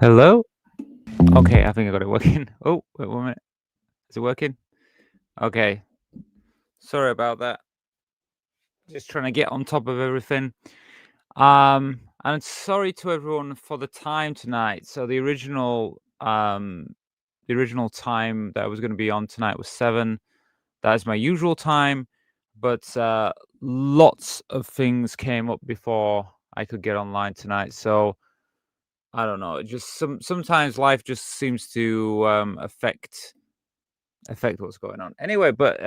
Hello? Okay, I think I got it working. Oh, wait 1 minute. Is it working? Okay. Sorry about that. Just trying to get on top of everything. And sorry to everyone for the time tonight. So the original time that I was gonna be on tonight was 7. That is my usual time, but lots of things came up before I could get online tonight. So I don't know. It just sometimes life just seems to affect what's going on. Anyway, but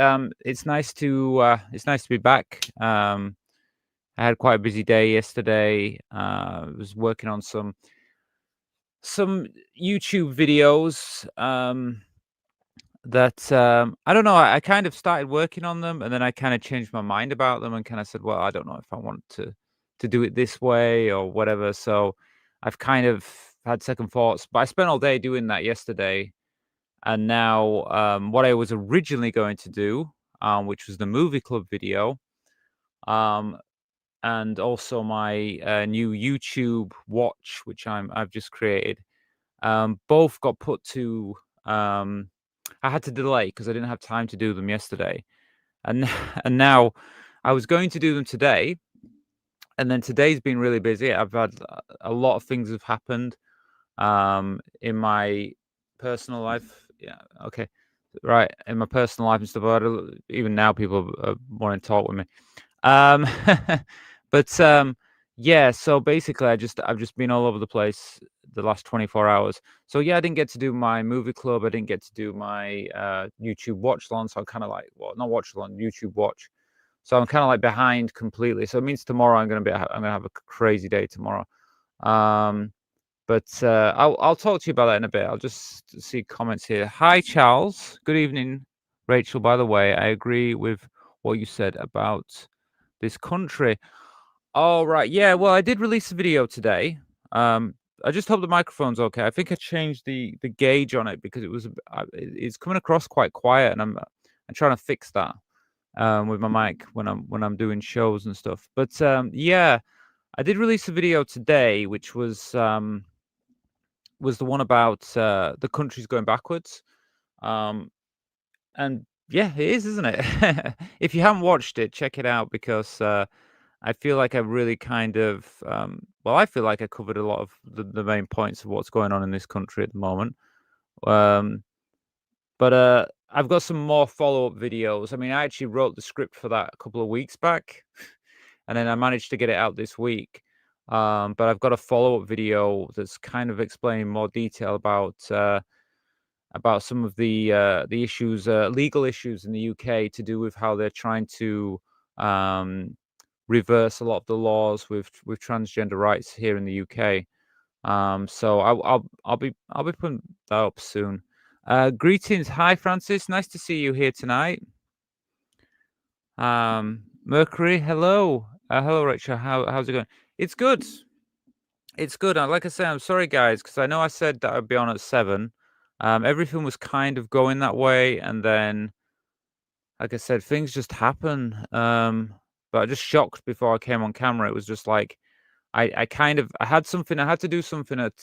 it's nice to be back. I had quite a busy day yesterday. I was working on some YouTube videos that I don't know. I kind of started working on them, and then I kind of changed my mind about them, and kind of said, "Well, I don't know if I want to do it this way or whatever." So I've kind of had second thoughts, but I spent all day doing that yesterday, and now what I was originally going to do, which was the movie club video, um, and also my new YouTube watch, which I've just created, both got put to. I had to delay because I didn't have time to do them yesterday, and and now I was going to do them today, and then today's been really busy. I've had a lot of things have happened in my personal life. Yeah, okay, right, in my personal life and stuff. Even now, people are wanting to talk with me. Um, but yeah. So basically, I've just been all over the place the last 24 hours. So yeah, I didn't get to do my movie club. I didn't get to do my YouTube watch long. So I'm kind of like, well, not watch long, YouTube watch. So I'm kind of like behind completely. So it means tomorrow I'm gonna have a crazy day tomorrow. Um, but I'll talk to you about that in a bit. I'll just see comments here. Hi, Charles. Good evening, Rachel. By the way, I agree with what you said about this country. Oh, right. Yeah. Well, I did release a video today. I just hope the microphone's okay. I think I changed the gauge on it because it's coming across quite quiet, and I'm trying to fix that with my mic when I'm doing shows and stuff. But yeah, I did release a video today, which was the one about the country's going backwards. Um, and yeah, it is, isn't it? If you haven't watched it, check it out because I feel like I really kind of well, I feel like I covered a lot of the main points of what's going on in this country at the moment. Um, but I've got some more follow-up videos. I mean, I actually wrote the script for that a couple of weeks back, and then I managed to get it out this week. But I've got a follow-up video that's kind of explaining more detail about some of the issues, legal issues in the UK to do with how they're trying to um, reverse a lot of the laws with transgender rights here in the UK. So I'll be putting that up soon. Greetings, hi Francis, nice to see you here tonight. Mercury, hello, hello Rachel, how's it going? It's good. It's good. Like I say, I'm sorry, guys, because I know I said that I'd be on at 7. Everything was kind of going that way, and then, like I said, things just happen. But I just shocked before I came on camera. It was just like I had something. I had to do something at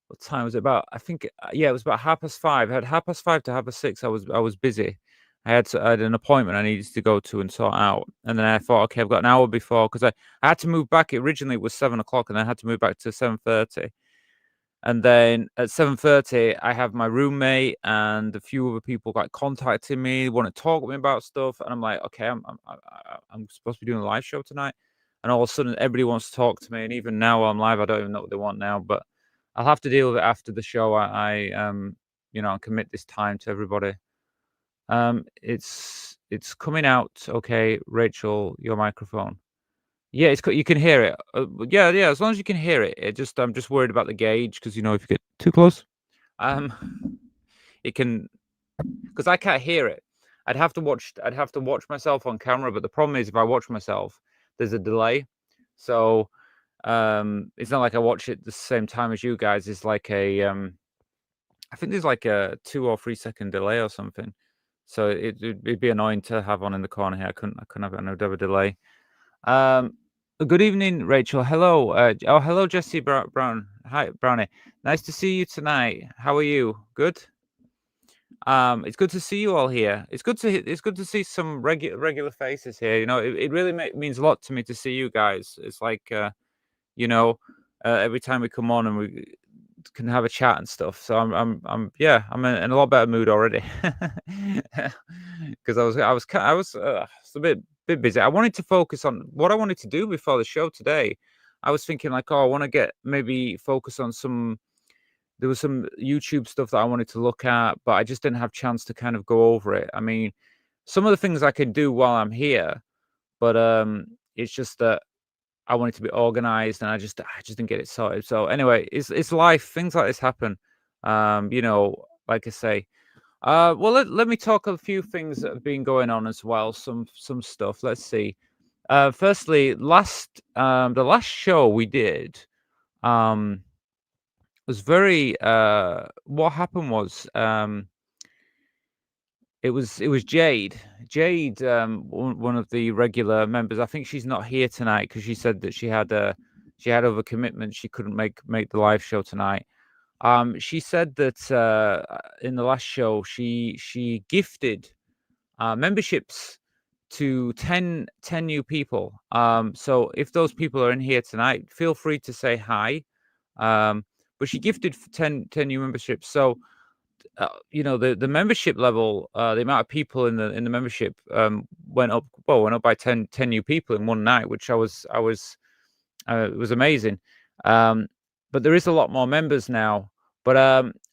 what time was it? About I think yeah, it was about 5:30. I had 5:30 to 6:30. I was busy. I had an appointment I needed to go to and sort out, and then I thought, okay, I've got an hour before because I had to move back. Originally, it was 7 o'clock, and I had to move back to 7:30. And then at 7:30, I have my roommate and a few other people like contacting me, want to talk with me about stuff, and I'm like, okay, I'm supposed to be doing a live show tonight, and all of a sudden everybody wants to talk to me, and even now while I'm live, I don't even know what they want now, but I'll have to deal with it after the show. I commit this time to everybody. It's coming out. Okay, Rachel, your microphone. Yeah, you can hear it. Yeah, yeah. As long as you can hear it, I'm just worried about the gauge because if you get too close, um, it can because I can't hear it. I'd have to watch myself on camera, but the problem is if I watch myself, there's a delay. So it's not like I watch it the same time as you guys. It's like I think there's like a 2 or 3 second delay or something. So it'd be annoying to have on in the corner here. I couldn't have it. No double delay. Um, Good evening, Rachel. Hello. Hello, Jesse Brown. Hi, Brownie. Nice to see you tonight. How are you? Good. It's good to see you all here. It's good to see some regular faces here. It really means a lot to me to see you guys. It's like you know, every time we come on and we can have a chat and stuff. So yeah, I'm in a lot better mood already because I was a bit busy. I wanted to focus on what I wanted to do before the show today. I was thinking like, oh, I want to get maybe focus on some. There was some YouTube stuff that I wanted to look at, but I just didn't have chance to kind of go over it. I mean, some of the things I can do while I'm here, but it's just that I wanted to be organized, and I just didn't get it sorted. So anyway, it's life. Things like this happen. Like I say. Well, let me talk a few things that have been going on as well. Some stuff. Let's see. Firstly, the last show we did was very. What happened was it was Jade. Jade, one of the regular members. I think she's not here tonight because she said that she had other commitments. She couldn't make the live show tonight. She said that in the last show she gifted memberships to 10 new people. So if those people are in here tonight, feel free to say hi. But she gifted 10 new memberships. So the membership level, the amount of people in the membership went up. Well, went up by 10 new people in one night, which it was amazing. But there is a lot more members now. But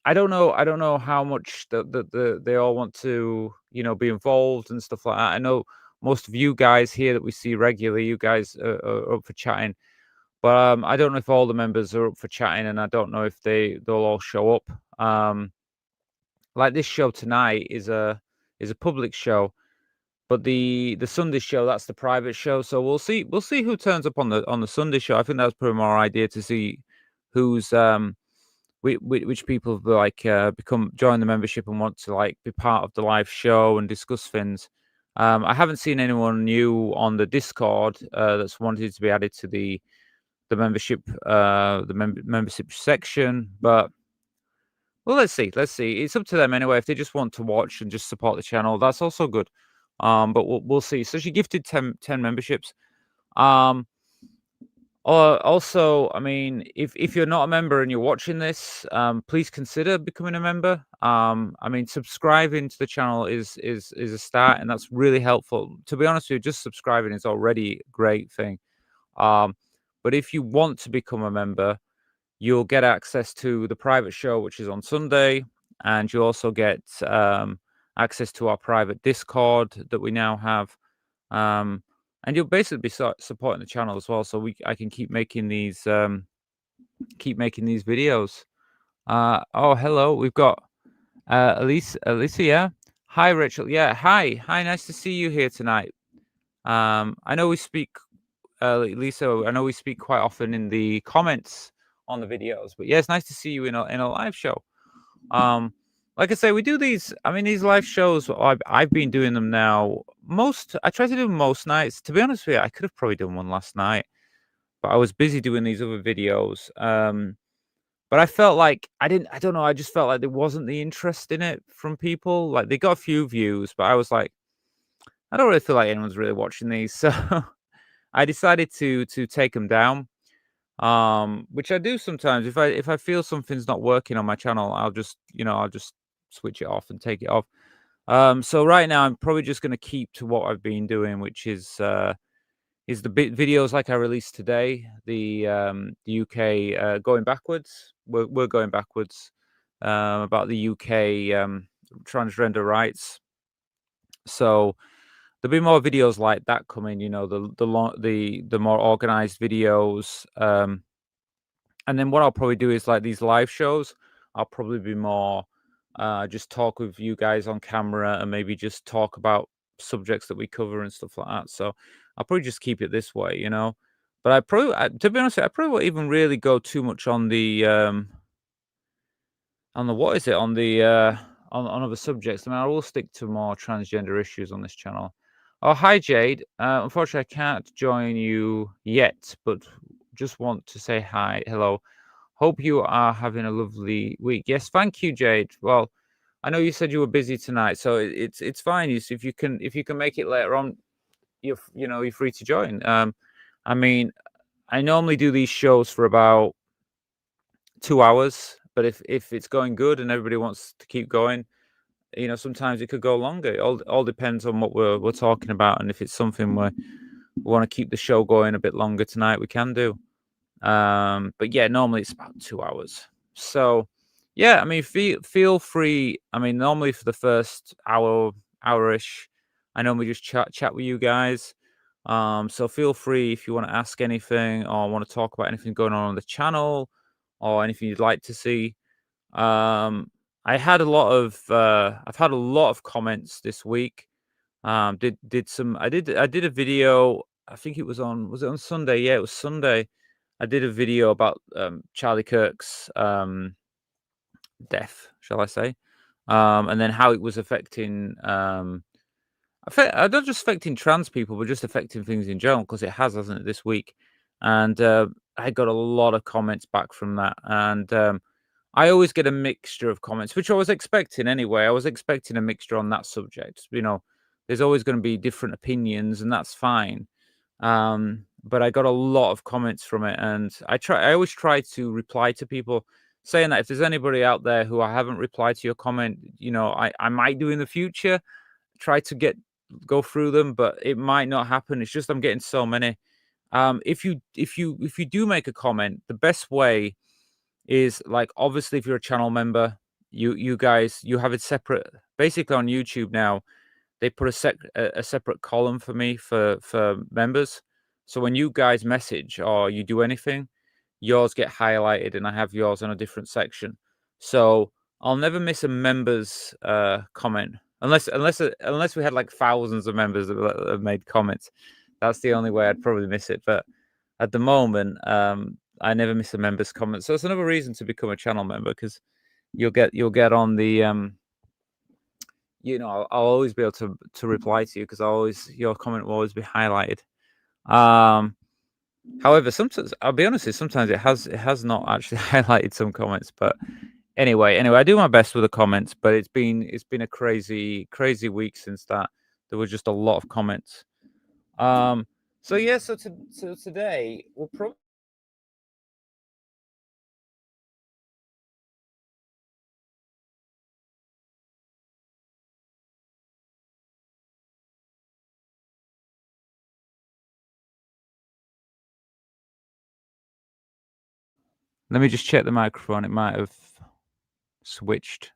I don't know. I don't know how much they all want to be involved and stuff like that. I know most of you guys here that we see regularly, you guys are up for chatting. But I don't know if all the members are up for chatting, and I don't know if they'll all show up. Like this show tonight is a public show, but the Sunday show, that's the private show. So we'll see who turns up on the Sunday show. I think that's probably more idea to see who's which people have like join the membership and want to like be part of the live show and discuss things. I haven't seen anyone new on the Discord that's wanted to be added to the membership membership section, but well, let's see. Let's see. It's up to them anyway. If they just want to watch and just support the channel, that's also good. But we'll see. So she gifted 10 memberships. Also, I mean, if you're not a member and you're watching this, please consider becoming a member. I mean, subscribing to the channel is a start, and that's really helpful. To be honest with you, just subscribing is already a great thing. But if you want to become a member, you'll get access to the private show, which is on Sunday, and you also get access to our private Discord that we now have. And you'll basically be supporting the channel as well, so I can keep making these videos. Oh, hello, we've got Alicia. Yeah, hi, Rachel. Yeah, hi, nice to see you here tonight. I know we speak, Lisa. I know we speak quite often in the comments on the videos, but yeah, it's nice to see you in a live show. Like I say, we do these. I mean, these live shows. I've been doing them now. I try to do them most nights. To be honest with you, I could have probably done one last night, but I was busy doing these other videos. But I felt like I didn't. I don't know. I just felt like there wasn't the interest in it from people. Like they got a few views, but I was like, I don't really feel like anyone's really watching these. So I decided to take them down. Which I do sometimes. If I feel something's not working on my channel, I'll just switch it off and take it off. So right now I'm probably just going to keep to what I've been doing, which is the videos like I released today, the UK going backwards. We're going backwards about the UK transgender rights. So there'll be more videos like that coming. The more organized videos. And then what I'll probably do is like these live shows. I'll probably be more just talk with you guys on camera and maybe just talk about subjects that we cover and stuff like that. So I'll probably just keep it this way. But to be honest, I probably won't even really go too much on the what is it on other subjects. I mean, I will stick to more transgender issues on this channel. Oh, hi Jade. Unfortunately, I can't join you yet, but just want to say hi, hello. Hope you are having a lovely week. Yes, thank you, Jade. Well, I know you said you were busy tonight, so it's fine. If you can make it later on, you're free to join. I mean, I normally do these shows for about 2 hours, but if it's going good and everybody wants to keep going, sometimes it could go longer. It all depends on what we're talking about, and if it's something we want to keep the show going a bit longer tonight, we can do. But yeah, normally it's about 2 hours. So yeah, I mean, feel free. I mean, normally for the first hour-ish, I normally just chat with you guys. So feel free if you want to ask anything or want to talk about anything going on the channel or anything you'd like to see. I've had a lot of comments this week. I did a video. I think was it on Sunday? Yeah, it was Sunday. I did a video about Charlie Kirk's death, shall I say, and then how it was affecting not just affecting trans people, but just affecting things in general, because it has, hasn't it, this week? And I got a lot of comments back from that, and I always get a mixture of comments, which I was expecting anyway. I was expecting a mixture on that subject. There's always going to be different opinions, and that's fine. But I got a lot of comments from it, and I always try to reply to people, saying that if there's anybody out there who I haven't replied to your comment, I might do in the future, try to go through them, but it might not happen. It's just I'm getting so many. If you do make a comment, the best way is, like, obviously if you're a channel member, you guys, you have it separate. Basically on YouTube now, they put a separate column for me for members. So when you guys message or you do anything, yours get highlighted and I have yours on a different section. So I'll never miss a members comment unless we had like thousands of members that have made comments. That's the only way I'd probably miss it. But at the moment, I never miss a member's comment. So it's another reason to become a channel member, because you'll get on the I'll always be able to reply to you, because your comment will always be highlighted. However, sometimes I'll be honest, sometimes it has not actually highlighted some comments. But anyway, I do my best with the comments. But it's been a crazy week since that. There were just a lot of comments. So yeah, so today we'll probably. Let me just check the microphone. It might have switched.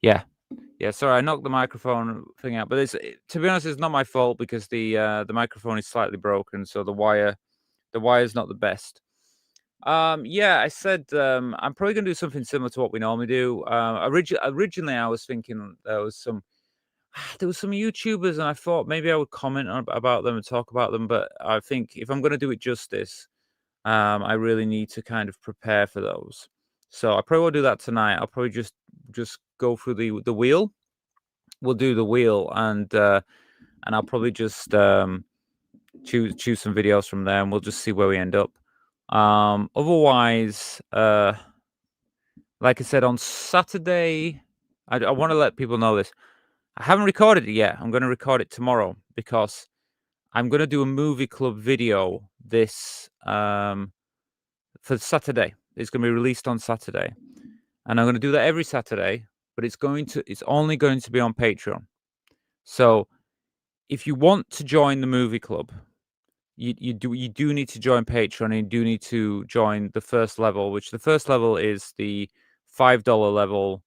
Yeah. Yeah, sorry, I knocked the microphone thing out, but to be honest, it's not my fault, because the microphone is slightly broken, so the wire's not the best. Yeah, I said I'm probably gonna do something similar to what we normally do. Originally, I was thinking there was some YouTubers, and I thought maybe I would comment about them and talk about them, but I think if I'm gonna do it justice, I really need to kind of prepare for those. So I probably will do that tonight. I'll probably just go through the wheel. We'll do the wheel, and I'll probably just choose some videos from there, and we'll just see where we end up. Otherwise, like I said, on Saturday, I want to let people know this. I haven't recorded it yet. I'm going to record it tomorrow, because I'm going to do a movie club video this for Saturday. It's going to be released on Saturday, and I'm going to do that every Saturday. But it's only going to be on Patreon. So if you want to join the movie club, you do need to join Patreon, and you do need to join the first level, which the first level is the $5 level,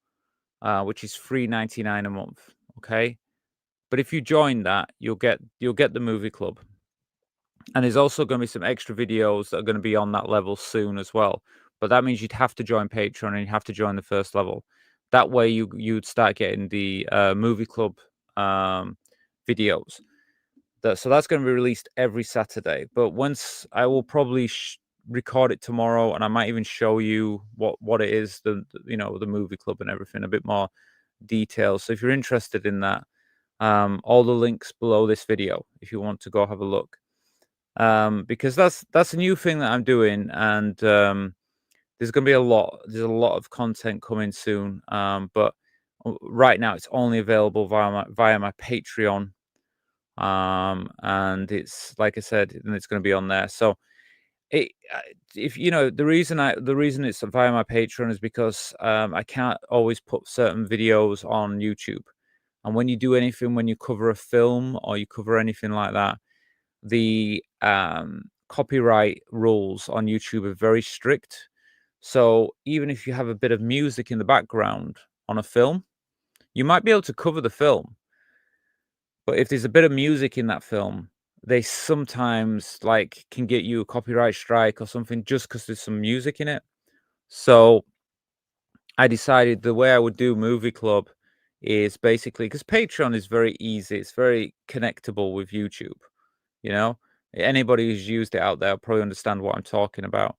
which is $3.99 a month. Okay, But if you join that, you'll get the movie club. And there's also gonna be some extra videos that are gonna be on that level soon as well. But that means you'd have to join Patreon and you have to join the first level. That way you'd start getting the movie club um, videos. So that's gonna be released every Saturday. But once I will probably record it tomorrow, and I might even show you what it is, the movie club and everything, a bit more details. So if you're interested in that, all the links below this video if you want to go have a look. Because that's a new thing that I'm doing, and there's gonna be a lot. There's a lot of content coming soon, but right now it's only available via my Patreon, and it's like I said, and it's gonna be on there. So it, if you know the reason it's via my Patreon is because I can't always put certain videos on YouTube, and when you do anything, when you cover a film or you cover anything like that, the copyright rules on YouTube are very strict. So even if you have a bit of music in the background on a film, you might be able to cover the film. But if there's a bit of music in that film, they sometimes like can get you a copyright strike or something just because there's some music in it. So I decided the way I would do Movie Club is basically because Patreon is very easy, it's very connectable with YouTube. You know, anybody who's used it out there will probably understand what I'm talking about.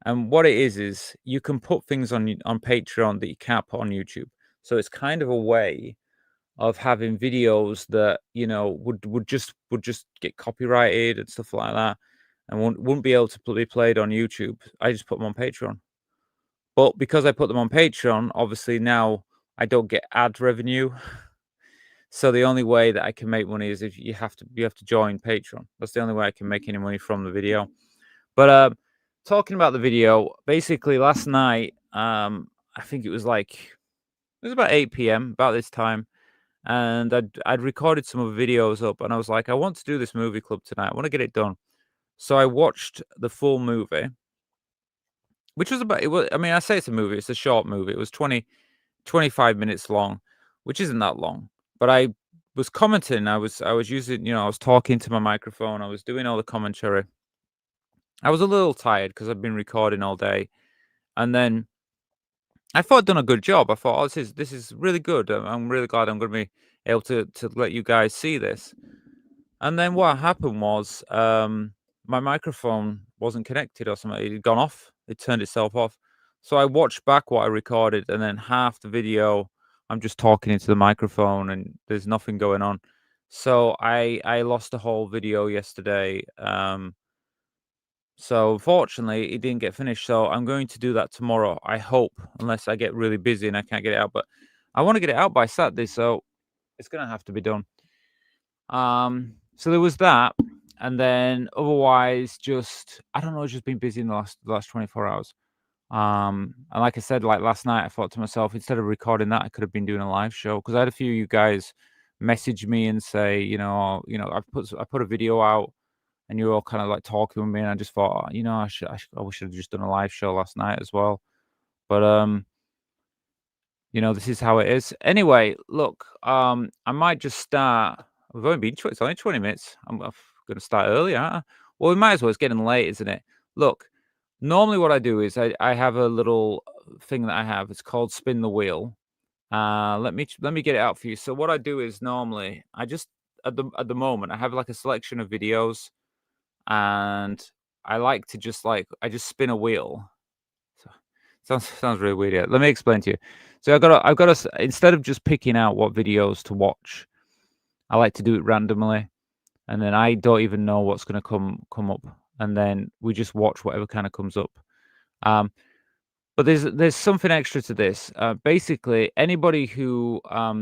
And what it is you can put things on Patreon that you can't put on YouTube. So it's kind of a way of having videos that would just get copyrighted and stuff like that, and wouldn't be able to be played on YouTube. I just put them on Patreon. But because I put them on Patreon, obviously now I don't get ad revenue. So the only way that I can make money is if you have to join Patreon. That's the only way I can make any money from the video. But talking about the video, basically last night, I think it was about 8 p.m. about this time, and I'd recorded some of the videos up, and I was like, I want to do this movie club tonight. I want to get it done. So I watched the full movie, which was about it was. I mean, I say it's a movie. It's a short movie. It was 25 minutes long, which isn't that long. But I was commenting. I was using, I was talking to my microphone. I was doing all the commentary. I was a little tired because I've been recording all day, and then I thought I'd done a good job. I thought, oh, this is really good. I'm really glad I'm going to be able to let you guys see this. And then what happened was my microphone wasn't connected or something. It had gone off. It turned itself off. So I watched back what I recorded, and then half the video I'm just talking into the microphone, and there's nothing going on. So I lost the whole video yesterday. So unfortunately, it didn't get finished. So I'm going to do that tomorrow. I hope, unless I get really busy and I can't get it out. But I want to get it out by Saturday, so it's gonna have to be done. So there was that, and then otherwise, just I don't know, just been busy in the last 24 hours. And like I said, like last night, I thought to myself, instead of recording that, I could have been doing a live show because I had a few of you guys message me and say, I put a video out, and you were all kind of like talking with me, and I just thought, I wish I'd just done a live show last night as well. But this is how it is. Anyway, look, I might just start. We've only been it's only 20 minutes. I'm going to start early, aren't I? Well, we might as well. It's getting late, isn't it? Look, normally what I do is I have a little thing that I have. It's called spin the wheel. Let me get it out for you. So what I do is normally I just at the moment I have like a selection of videos, and I like to just I just spin a wheel. So sounds really weird. Yeah. Let me explain to you. So instead of just picking out what videos to watch, I like to do it randomly, and then I don't even know what's going to come up, and then we just watch whatever kind of comes up. Um, but there's something extra to this. Basically, anybody who I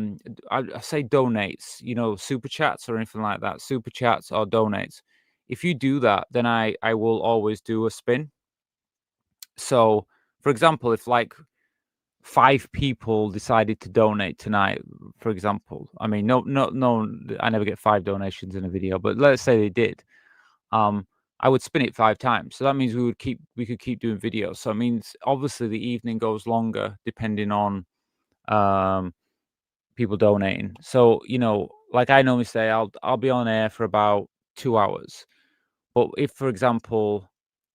say donates, super chats or anything like that, super chats or donates. If you do that, then I will always do a spin. So, for example, if 5 people decided to donate tonight, for example, I mean, no, I never get 5 donations in a video, but let's say they did. I would spin it 5 times. So that means we could keep doing videos. So it means obviously the evening goes longer depending on um, people donating. So, you know, like I normally say, I'll be on air for about 2 hours. But if, for example,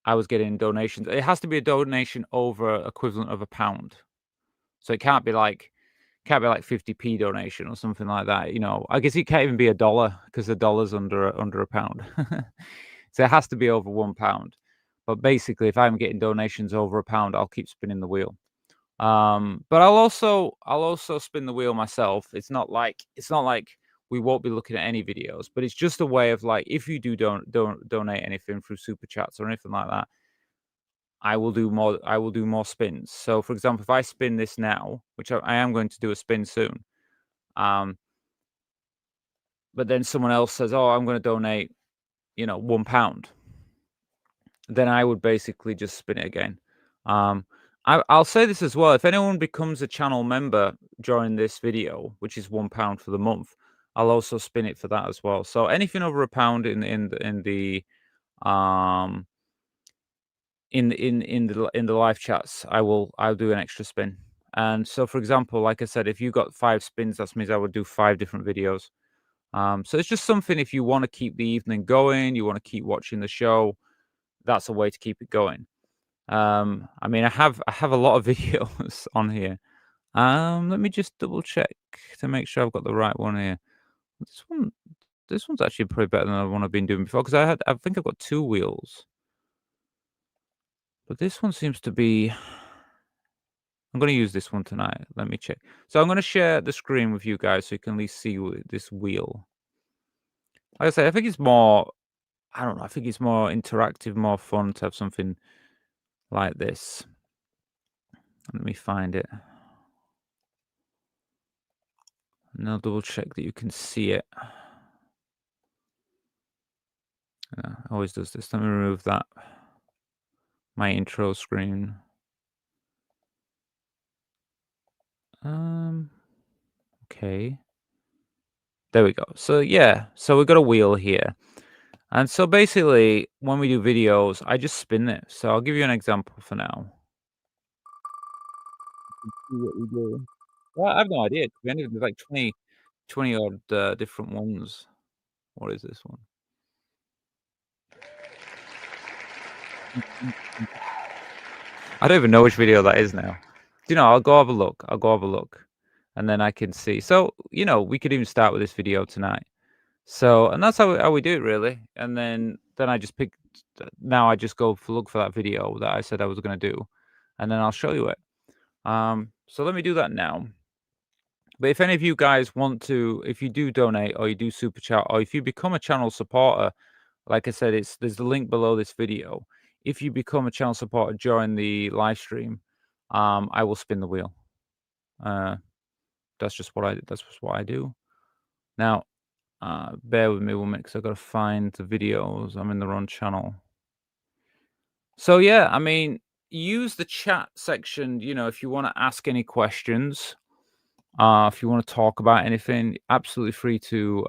I was getting donations, it has to be a donation over equivalent of £1. So it can't be like 50p donation or something like that, you know. I guess it can't even be a dollar because the dollar's under a pound. So it has to be over £1. But basically, if I'm getting donations over £1, I'll keep spinning the wheel. But I'll also spin the wheel myself. It's not like we won't be looking at any videos, but it's just a way of like if you don't donate anything through super chats or anything like that, I will do more spins. So for example, if I spin this now, which I am going to do a spin soon, um, but then someone else says, "Oh, I'm going to donate, £1," then I would basically just spin it again. Um, I'll say this as well. If anyone becomes a channel member during this video, which is £1 for the month, I'll also spin it for that as well. So anything over £1 um in the live chats, I'll do an extra spin. And so, for example, like I said, if you got 5 spins, that means I would do 5 different videos. So it's just something if you want to keep the evening going, you want to keep watching the show, that's a way to keep it going. I mean, I have a lot of videos on here. Let me just double check to make sure I've got the right one here. This one, this one's actually probably better than the one I've been doing before because I think I've got 2 wheels, but this one seems to be. I'm going to use this one tonight. Let me check. So I'm going to share the screen with you guys so you can at least see this wheel. Like I say, I think it's more. I don't know. I think it's more interactive, more fun to have something like this. Let me find it. And I'll double check that you can see it. Always does this. Let me remove that. My intro screen. Okay. There we go. So yeah, so we've got a wheel here. And so basically, when we do videos, I just spin it. So I'll give you an example for now. See what we do. Well, I have no idea. To be honest, there's like 20 odd different ones. What is this one? I don't even know which video that is now. I'll go have a look. And then I can see. So, we could even start with this video tonight. So, and that's how we do it really. And then I just now I just go look for that video that I said I was going to do, and then I'll show you it. So let me do that now. But if any of you guys want to, if you do donate or you do super chat or if you become a channel supporter, like I said, there's the link below this video. If you become a channel supporter during the live stream, I will spin the wheel. That's just what I do. Now, bear with me 1 minute because I've got to find the videos. I'm in the wrong channel. So yeah, I mean, use the chat section. If you want to ask any questions, if you want to talk about anything, absolutely free to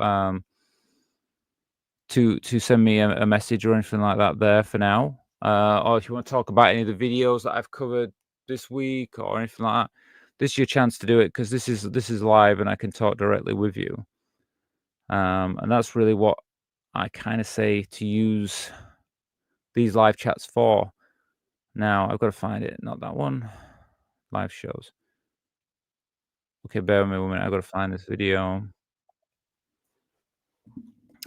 send me a message or anything like that there for now. Or if you want to talk about any of the videos that I've covered this week or anything like that, this is your chance to do it because this is live and I can talk directly with you. And that's really what I kind of say to use these live chats for. Now I've got to find it, not that one. Live shows. Okay, bear with me 1 minute. I've got to find this video.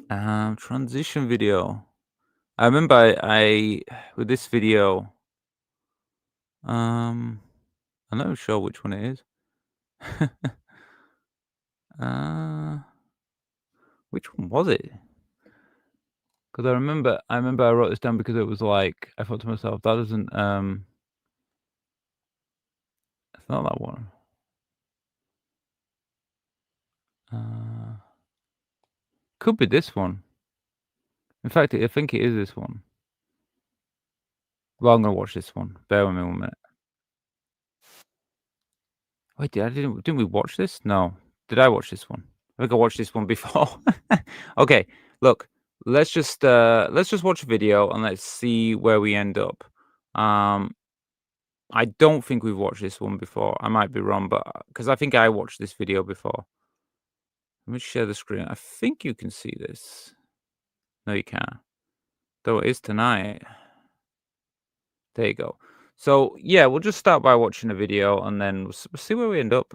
Transition video. I remember I with this video. I'm not sure which one it is. Which one was it? Because I remember I wrote this down because it was like I thought to myself, that isn't it's not that one. Could be this one. In fact, I think it is this one. Well, I'm gonna watch this one. Bear with me 1 minute. Wait, didn't we watch this? No. Did I watch this one? I think I watched this one before. Okay, look, let's just watch a video and let's see where we end up. I don't think we've watched this one before. I might be wrong, but because I think I watched this video before. Let me share the screen. I think you can see this. No, you can't. Though it is tonight. There you go. So yeah, we'll just start by watching a video and then we'll see where we end up.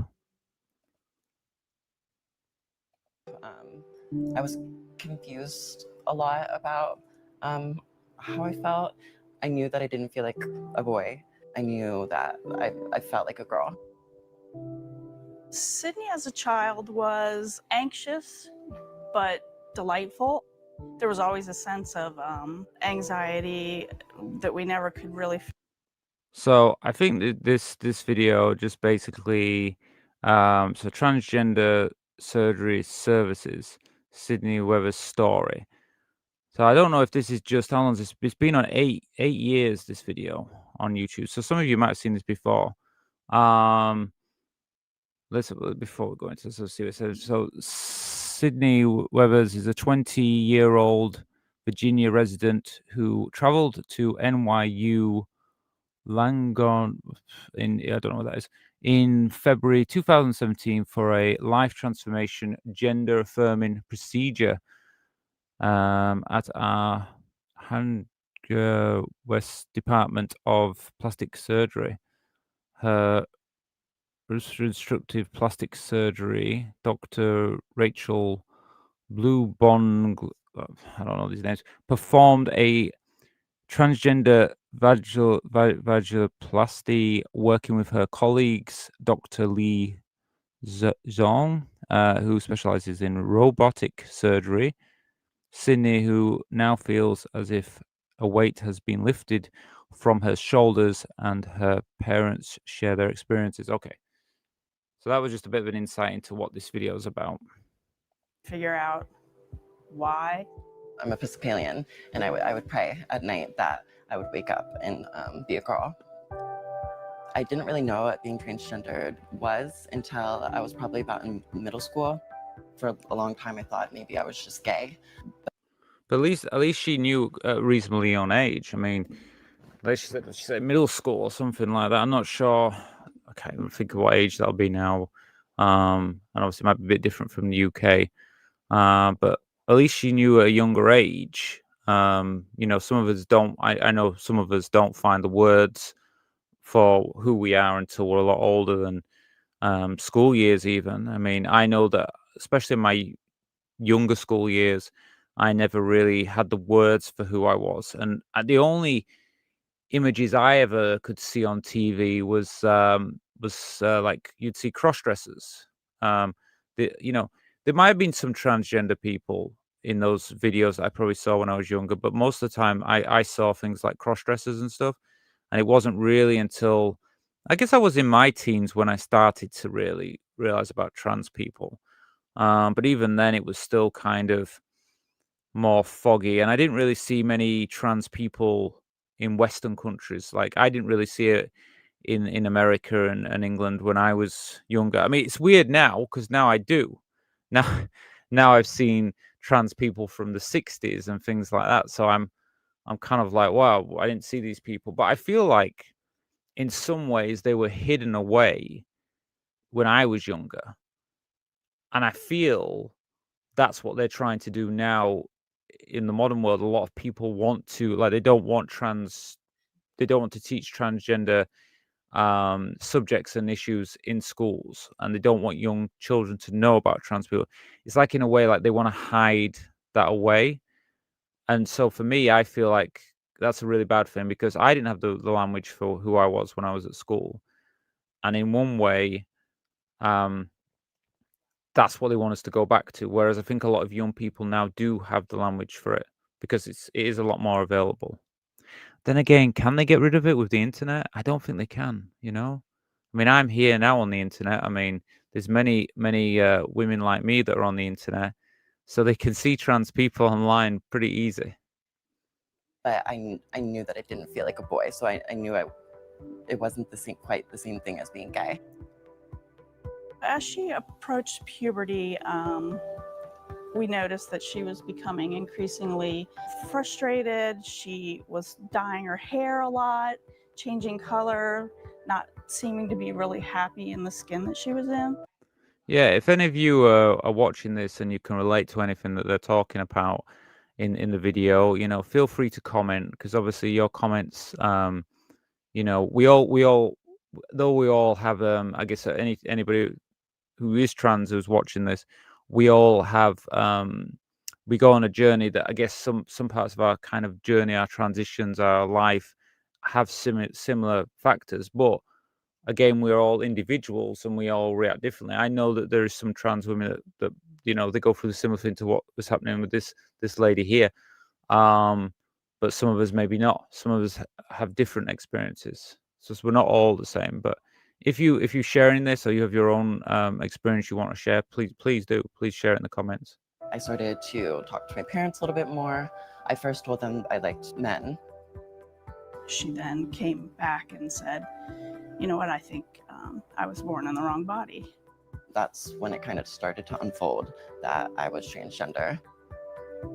I was confused a lot about how I felt. I knew that I didn't feel like a boy. I knew that I felt like a girl. Sydney as a child was anxious, but delightful. There was always a sense of anxiety that we never could really. So I think that this video just basically so transgender surgery services, Sydney Weber's story. So I don't know if this is just how long this it's been on 8 years, this video on YouTube. So some of you might have seen this before. Um let's before we go into this, let's see what it says. So Sydney Webbers is a 20-year-old Virginia resident who traveled to NYU Langone I don't know what that is, in February 2017 for a life transformation gender affirming procedure at our Hanger West Department of Plastic Surgery. Her reconstructive plastic surgery, Dr. Rachel Bluebon, I don't know these names, performed a transgender vaginoplasty working with her colleagues, Dr. Lee Zhong, who specializes in robotic surgery. Sydney, who now feels as if a weight has been lifted from her shoulders, and her parents share their experiences. Okay. So that was just a bit of an insight into what this video is about. Figure out why. I'm Episcopalian, and I would pray at night that I would wake up and be a girl. I didn't really know what being transgendered was until I was probably about in middle school. For a long time, I thought maybe I was just gay. But at least she knew reasonably young age. I mean, like she said middle school or something like that. I'm not sure. I can't even think of what age that'll be now. And obviously, it might be a bit different from the UK. But at least she knew at a younger age. You know, some of us don't. I know some of us don't find the words for who we are until we're a lot older than school years. Even, I mean, I know that especially in my younger school years, I never really had the words for who I was, and the only images I ever could see on TV was like you'd see cross dressers. You know, there might have been some transgender people in those videos that I probably saw when I was younger, but most of the time I saw things like cross dressers and stuff, and it wasn't really until I guess I was in my teens when I started to really realize about trans people. But even then, it was still kind of more foggy, and I didn't really see many trans people in Western countries. Like I didn't really see it in America and England when I was younger. I mean, it's weird now because now I do. Now, now I've seen trans people from the '60s and things like that. So I'm kind of like, wow, I didn't see these people. But I feel like in some ways they were hidden away when I was younger, and I feel that's what they're trying to do now in the modern world. A lot of people want to like they don't want to teach transgender subjects and issues in schools, and they don't want young children to know about trans people. It's like in a way like they want to hide that away. And so for me, I feel like that's a really bad thing because I didn't have the language for who I was when I was at school. And in one way, um, that's what they want us to go back to. Whereas I think a lot of young people now do have the language for it because it is a lot more available. Then again, can they get rid of it with the internet? I don't think they can, you know? I mean, I'm here now on the internet. I mean, there's many women like me that are on the internet, so they can see trans people online pretty easy. But I knew that I didn't feel like a boy, so I knew it wasn't quite the same thing as being gay. As she approached puberty, we noticed that she was becoming increasingly frustrated. She was dyeing her hair a lot, changing color. not seeming to be really happy in the skin that she was in. Yeah, if any of you are watching this and you can relate to anything that they're talking about in the video, feel free to comment, because obviously your comments, we all, though we all have, I guess, anybody who is trans who's watching this, we all have, we go on a journey that I guess some parts of our kind of journey, our transitions, our life have similar factors, but again, we're all individuals and we all react differently. I know that there is some trans women that they go through the similar thing to what was happening with this lady here. But some of us maybe not. Some of us have different experiences. So we're not all the same. But if you're sharing this or you have your own experience you want to share, please do. Please share it in the comments. I started to talk to my parents a little bit more. I first told them I liked men. She then came back and said, you know what, I think I was born in the wrong body. That's when it kind of started to unfold that I was transgender.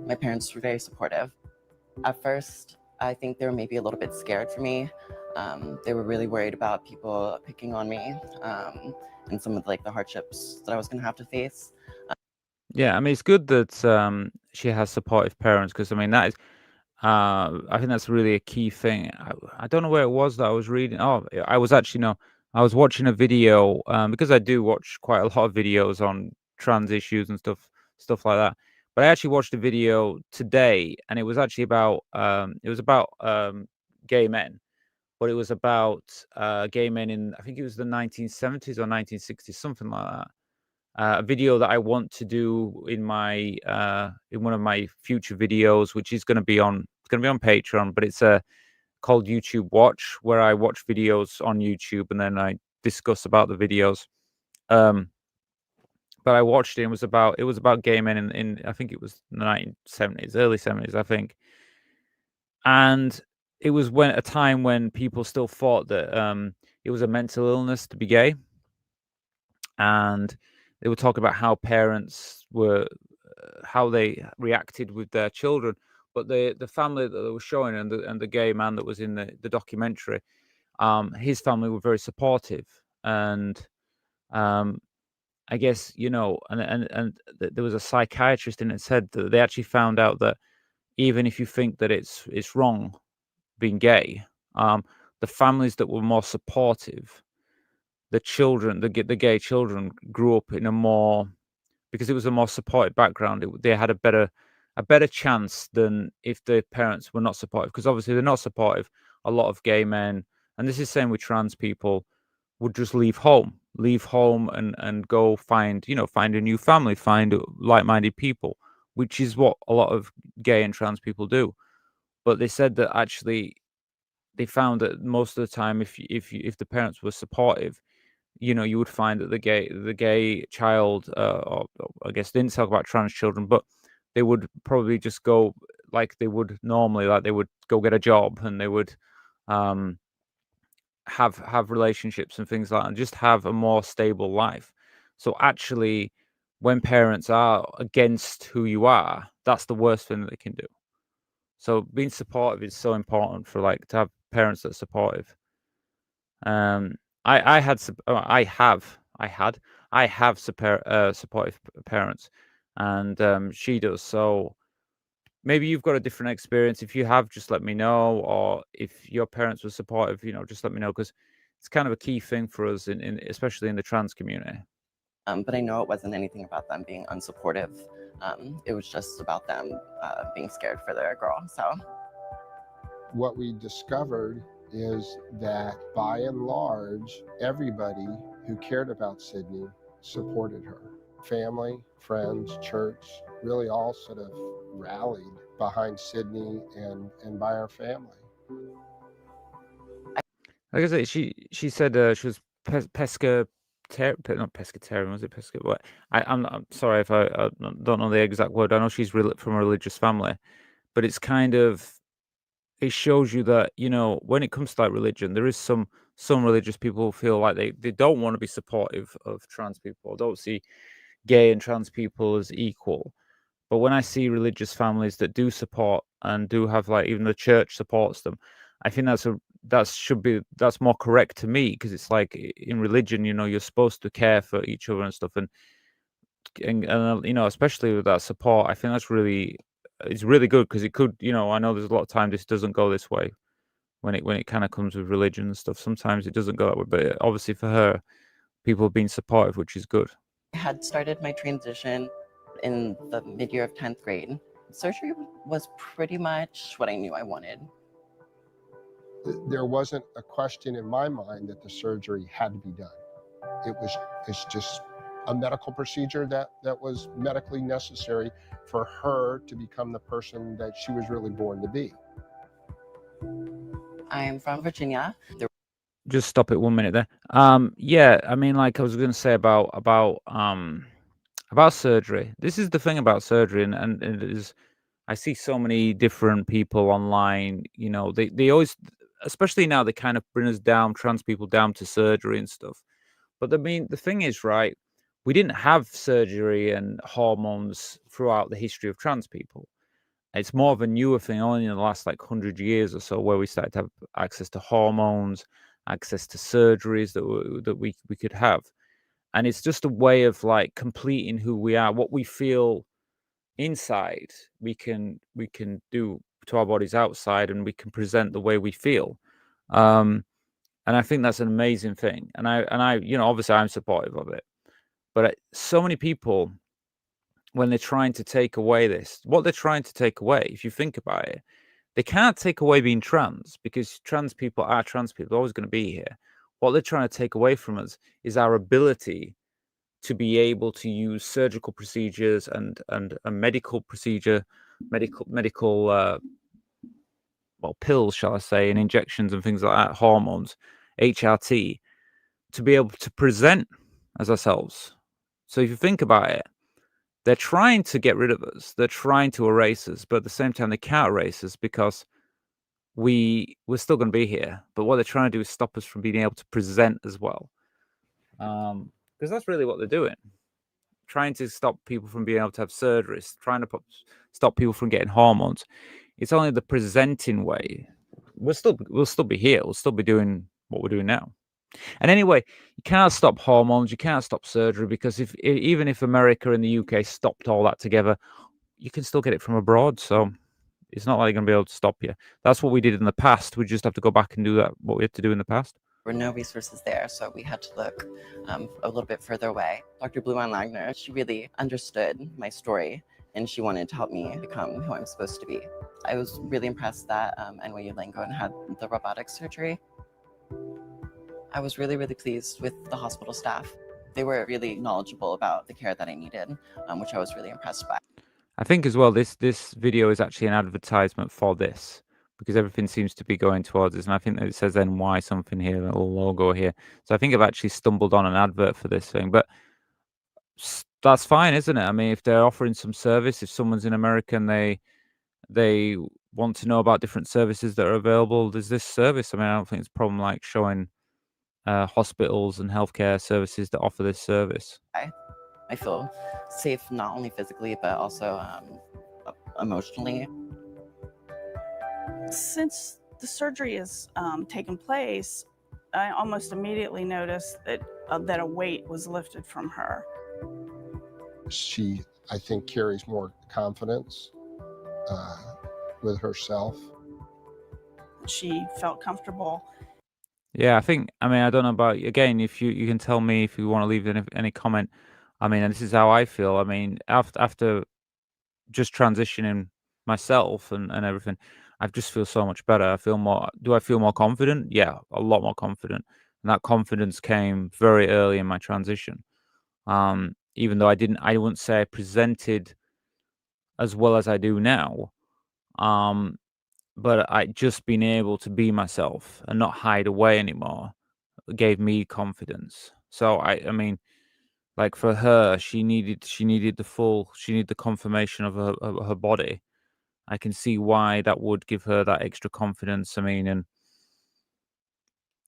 My parents were very supportive. At first, I think they were maybe a little bit scared for me. They were really worried about people picking on me and some of the hardships that I was going to have to face. Yeah, I mean, it's good that she has supportive parents, because I mean that is, I think that's really a key thing. I don't know where it was that I was reading. Oh, I was actually no, I was watching a video, because I do watch quite a lot of videos on trans issues and stuff like that. But I actually watched a video today, and it was actually about gay men, but it was about gay men in, I think it was the 1970s or 1960s, something like that. A video that I want to do in one of my future videos, which is going to be on Patreon, but it's called YouTube Watch, where I watch videos on YouTube and then I discuss about the videos. But I watched it, and it was about gay men in I think it was the 1970s, early 70s, I think. And it was a time when people still thought that it was a mental illness to be gay. And they would talk about how parents were, how they reacted with their children. But the family that they were showing, and the gay man that was in the documentary, his family were very supportive. And I guess, there was a psychiatrist in it, said that they actually found out that even if you think that it's wrong being gay, the families that were more supportive, the children, the gay children, grew up in a more, because it was a more supportive background. They had a better chance than if the parents were not supportive. Because obviously they're not supportive. A lot of gay men, and this is same with trans people, would just leave home and go find a new family, find like-minded people, which is what a lot of gay and trans people do. But they said that actually they found that most of the time, if the parents were supportive, you would find that the gay child, or I guess they didn't talk about trans children, but they would probably just go like they would normally, like they would go get a job, and they would have relationships and things like that, and just have a more stable life. So actually, when parents are against who you are, that's the worst thing that they can do. So being supportive is so important, for to have parents that are supportive. I have supportive parents, and she does. So maybe you've got a different experience. If you have, just let me know. Or if your parents were supportive, just let me know, because it's kind of a key thing for us, especially in the trans community. But I know it wasn't anything about them being unsupportive. It was just about them being scared for their girl. So what we discovered is that by and large, everybody who cared about Sydney supported her. Family, friends, church, really all sort of rallied behind Sydney and by our family. Like I say, she said she was not pescatarian, was it pesca? What? I'm sorry if I don't know the exact word. I know she's from a religious family, but it's kind of, it shows you that, when it comes to religion, there is some religious people who feel like they don't want to be supportive of trans people, don't see gay and trans people as equal. But when I see religious families that do support and do have, even the church supports them, I think that's more correct to me, because it's like in religion, you're supposed to care for each other and stuff, and especially with that support, I think it's really good, because it could, I know there's a lot of time this doesn't go this way when it kind of comes with religion and stuff. Sometimes it doesn't go that way, but obviously for her, people have been supportive, which is good. I had started my transition in the mid-year of 10th grade. Surgery was pretty much what I knew I wanted. There wasn't a question in my mind that the surgery had to be done. It's just a medical procedure that was medically necessary for her to become the person that she was really born to be. I'm from Virginia. Just stop it 1 minute there. Yeah, I mean, like I was going to say about surgery. This is the thing about surgery, and it is. I see so many different people online. They always, especially now, they kind of bring us down, trans people down to surgery and stuff. But I mean, the thing is, right? We didn't have surgery and hormones throughout the history of trans people. It's more of a newer thing, only in the last like 100 years or so, where we started to have access to hormones, access to surgeries that we could have. And it's just a way of like completing who we are, what we feel inside. We can do to our bodies outside, and we can present the way we feel. And I think that's an amazing thing. And I obviously I'm supportive of it. But so many people, when they're trying to take away what they're trying to take away, if you think about it, they can't take away being trans, because trans people are trans people. They're always going to be here. What they're trying to take away from us is our ability to be able to use surgical procedures and a medical procedure, medical pills, shall I say, and injections and things like that, hormones, HRT, to be able to present as ourselves. So if you think about it, they're trying to get rid of us. They're trying to erase us, but at the same time, they can't erase us, because we're still going to be here. But what they're trying to do is stop us from being able to present as well. Because that's really what they're doing. Trying to stop people from being able to have surgeries, trying to stop people from getting hormones. It's only the presenting way. We'll still be here. We'll still be doing what we're doing now. And anyway, you can't stop hormones, you can't stop surgery, because even if America and the UK stopped all that together, you can still get it from abroad. So it's not like they're going to be able to stop you. That's what we did in the past. We just have to go back and do what we had to do in the past. There were no resources there, so we had to look a little bit further away. Dr. Bluan Lagner, she really understood my story, and she wanted to help me become who I'm supposed to be. I was really impressed that NYU Langone had the robotic surgery. I was really, really pleased with the hospital staff. They were really knowledgeable about the care that I needed, which I was really impressed by. I think as well, this video is actually an advertisement for this, because everything seems to be going towards this. And I think that it says NY something here, a little logo here. So I think I've actually stumbled on an advert for this thing. But that's fine, isn't it? I mean, if they're offering some service, if someone's in America and they want to know about different services that are available, there's this service. I mean, I don't think it's a problem like showing hospitals and healthcare services that offer this service. I feel safe, not only physically, but also emotionally. Since the surgery has taken place, I almost immediately noticed that a weight was lifted from her. She, I think, carries more confidence with herself. She felt comfortable. Yeah, I mean, I don't know about, again, if you can tell me if you want to leave any comment. I mean, and this is how I feel. I mean, after just transitioning myself and everything, I just feel so much better. Do I feel more confident? Yeah, a lot more confident. And that confidence came very early in my transition. Even though I wouldn't say I presented as well as I do now. But I just being able to be myself and not hide away anymore gave me confidence. So I mean, like for her, she needed the confirmation of her body. I can see why that would give her that extra confidence. I mean, and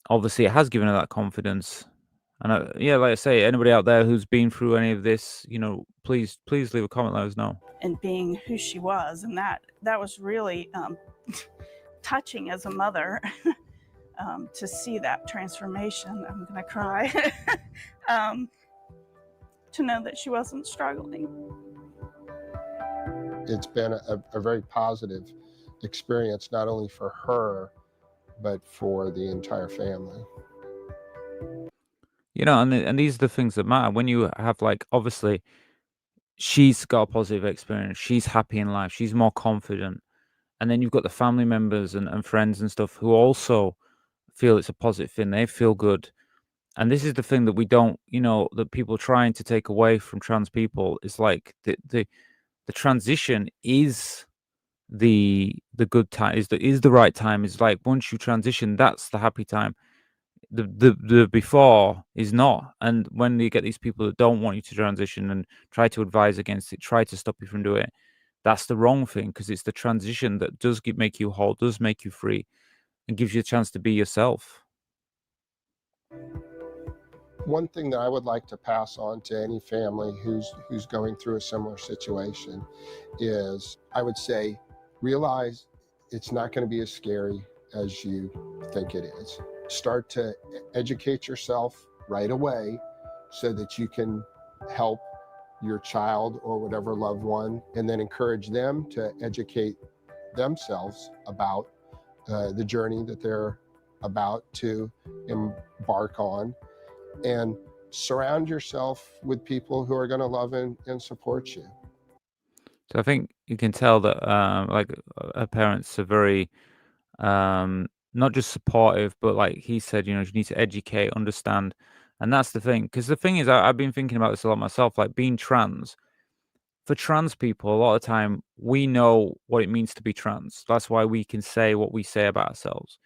obviously it has given her that confidence. And yeah, like I say, anybody out there who's been through any of this, please leave a comment, let us know. And being who she was, and that was really touching as a mother to see that transformation. I'm gonna cry. To know that she wasn't struggling. It's been a very positive experience, not only for her, but for the entire family. You know, and these are the things that matter when you have, like, obviously she's got a positive experience, she's happy in life, she's more confident, and then you've got the family members and friends and stuff who also feel it's a positive thing, they feel good. And this is the thing that we don't, that people trying to take away from trans people is like the transition is the good time, is the right time. Is like once you transition, that's the happy time. The before is not. And when you get these people that don't want you to transition and try to advise against it, try to stop you from doing it, that's the wrong thing, because it's the transition that does make you whole, does make you free, and gives you a chance to be yourself. One thing that I would like to pass on to any family who's going through a similar situation is, I would say, realize it's not going to be as scary as you think it is. Start to educate yourself right away so that you can help your child or whatever loved one, and then encourage them to educate themselves about the journey that they're about to embark on, and surround yourself with people who are going to love and support you. So I think you can tell that like her parents are very not just supportive, but like he said, you need to educate, understand. And that's the thing. Because the thing is, I've been thinking about this a lot myself, like being trans. For trans people, a lot of the time, we know what it means to be trans. That's why we can say what we say about ourselves.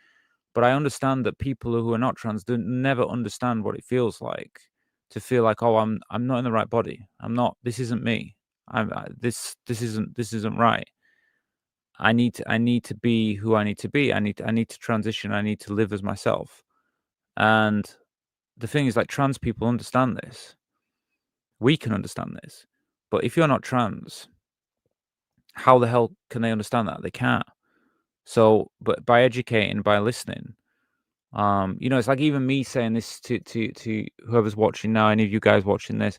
But I understand that people who are not trans never understand what it feels like to feel like, oh, I'm not in the right body. I'm not. This isn't me. This isn't right. I need to be who I need to be. I need to transition. I need to live as myself. And the thing is, like, trans people understand this. We can understand this. But if you're not trans, how the hell can they understand that? They can't. So, but by educating, by listening, it's like even me saying this to whoever's watching now, any of you guys watching this,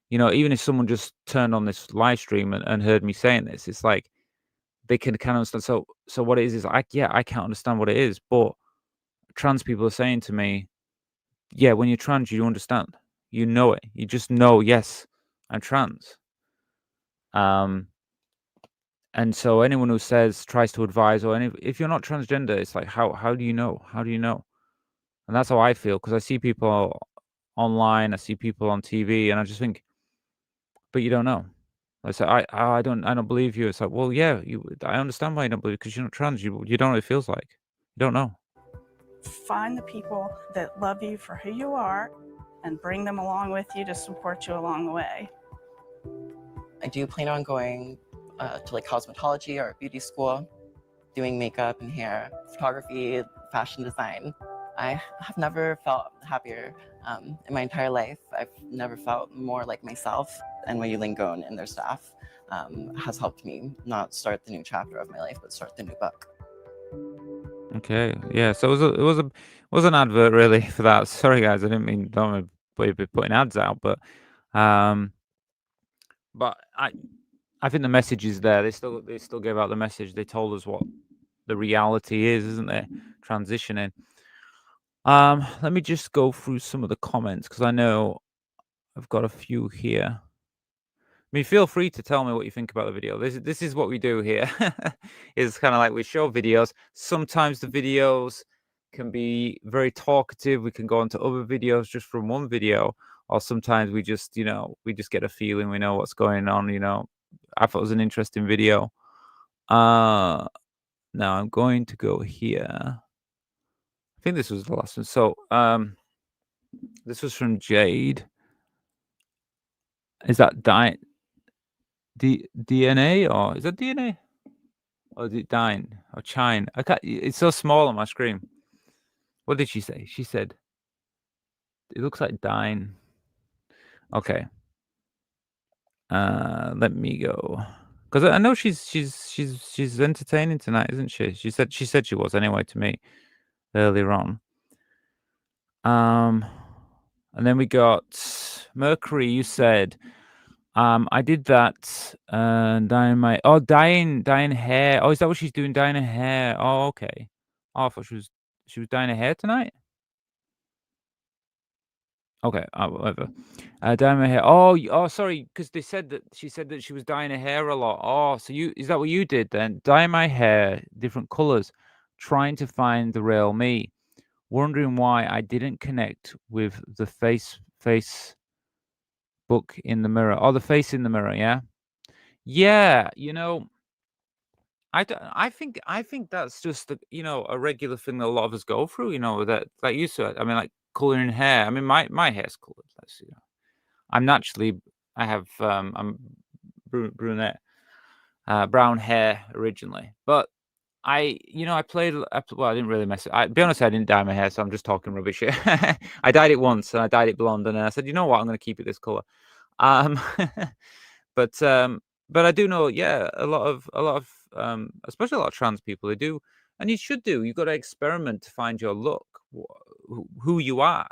even if someone just turned on this live stream and heard me saying this, it's like they can kind of understand. So what it is I can't understand what it is, but trans people are saying to me, yeah, when you're trans, you understand, you know it, you just know, yes, I'm trans. And so anyone who tries to advise, or if you're not transgender, it's like, how do you know? How do you know? And that's how I feel, because I see people online, I see people on TV, and I just think, but you don't know. I say, I don't believe you. It's like, well, yeah, I understand why you don't believe, because you're not trans. You don't know what it feels like. You don't know. Find the people that love you for who you are and bring them along with you to support you along the way. I do plan on going to like cosmetology or beauty school, doing makeup and hair, photography, fashion design. I have never felt happier in my entire life. I've never felt more like myself. NYU Langone and their staff has helped me not start the new chapter of my life, but start the new book. Okay, yeah. So it was an advert really for that. Sorry guys, I didn't mean, don't want to be putting ads out, but I think the message is there. They still gave out the message. They told us what the reality is, isn't it? Transitioning. Let me just go through some of the comments, because I know I've got a few here. I mean, feel free to tell me what you think about the video. This is what we do here. It's kind of like we show videos. Sometimes the videos can be very talkative. We can go into other videos just from one video, or sometimes we just get a feeling. We know what's going on. I thought it was an interesting video. Now I'm going to go here. I think this was the last one. So this was from Jade. Is that DNA, or is that DNA? Or is it Dine or Chine? I can't. It's so small on my screen. What did she say? She said it looks like Dine. Okay. Let me go Because I know she's entertaining tonight, isn't she? She said she was anyway to me earlier on. And then we got Mercury. You said, I did that. Dyeing hair. Oh, is that what she's doing? Dyeing her hair. Oh, okay. Oh, I thought she was dyeing her hair tonight. Okay, whatever. Dyeing her hair. Oh, sorry, because she said that she was dyeing her hair a lot. Oh, so is that what you did then? Dyeing my hair different colors, trying to find the real me, wondering why I didn't connect with the book in the mirror. Oh, the face in the mirror. Yeah, yeah. I think that's just a regular thing that a lot of us go through. That like you said. I mean, like coloring hair. I mean, my hair's colored. I'm brunette, brown hair originally, but I played. Well, I didn't really mess it. Be honest, I didn't dye my hair, so I'm just talking rubbish here. I dyed it once, and I dyed it blonde, and then I said, you know what, I'm going to keep it this color. Um, but I do know, yeah, a lot of especially a lot of trans people, they do, and you should do. You've got to experiment to find your look, who you are,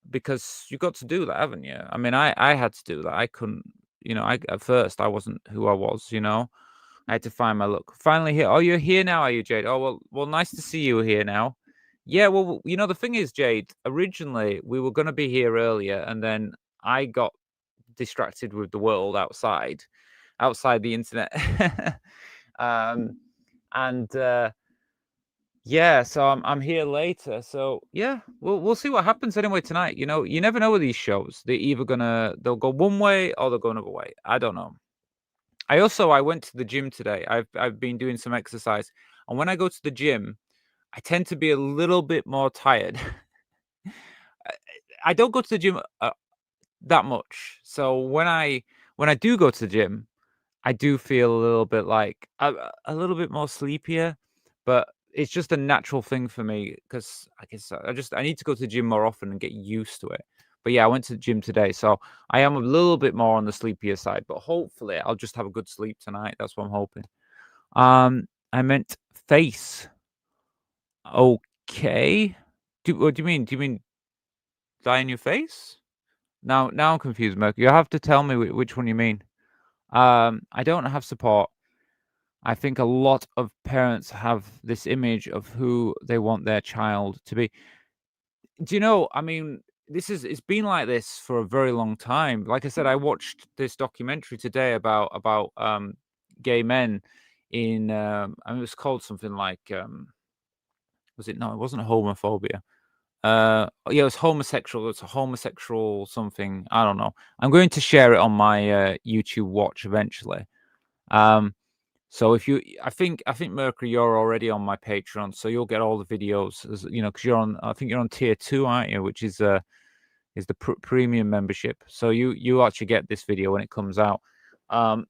because you've got to do that, haven't you? I mean, I had to do that. I couldn't, at first I wasn't who I was. I had to find my look. Finally here. Oh, you're here now, are you, Jade? Oh, well, nice to see you here now. Yeah, well, the thing is, Jade, originally we were going to be here earlier, and then I got distracted with the world outside the internet. Yeah, so I'm here later. So yeah, we'll see what happens anyway tonight. You never know with these shows. They'll go one way or they'll go another way. I don't know. I went to the gym today. I've been doing some exercise, and when I go to the gym, I tend to be a little bit more tired. I don't go to the gym that much, so when I do go to the gym, I do feel a little bit like a little bit more sleepier, but it's just a natural thing for me because I guess I need to go to the gym more often and get used to it. But yeah, I went to the gym today, so I am a little bit more on the sleepier side, but hopefully I'll just have a good sleep tonight. That's what I'm hoping. I meant face. Okay. What do you mean? Do you mean dye in your face? Now I'm confused, Merc. You have to tell me which one you mean. I don't have support. I think a lot of parents have this image of who they want their child to be. Do you know? I mean, it's been like this for a very long time. Like I said, I watched this documentary today about gay men in. I mean, it was called something like. Was it? No, it wasn't homophobia. Yeah, it was homosexual. It's a homosexual something. I don't know. I'm going to share it on my YouTube watch eventually. So I think Mercury, you're already on my Patreon, so you'll get all the videos, because I think you're on tier 2, aren't you? Which is the premium membership. So you actually get this video when it comes out. But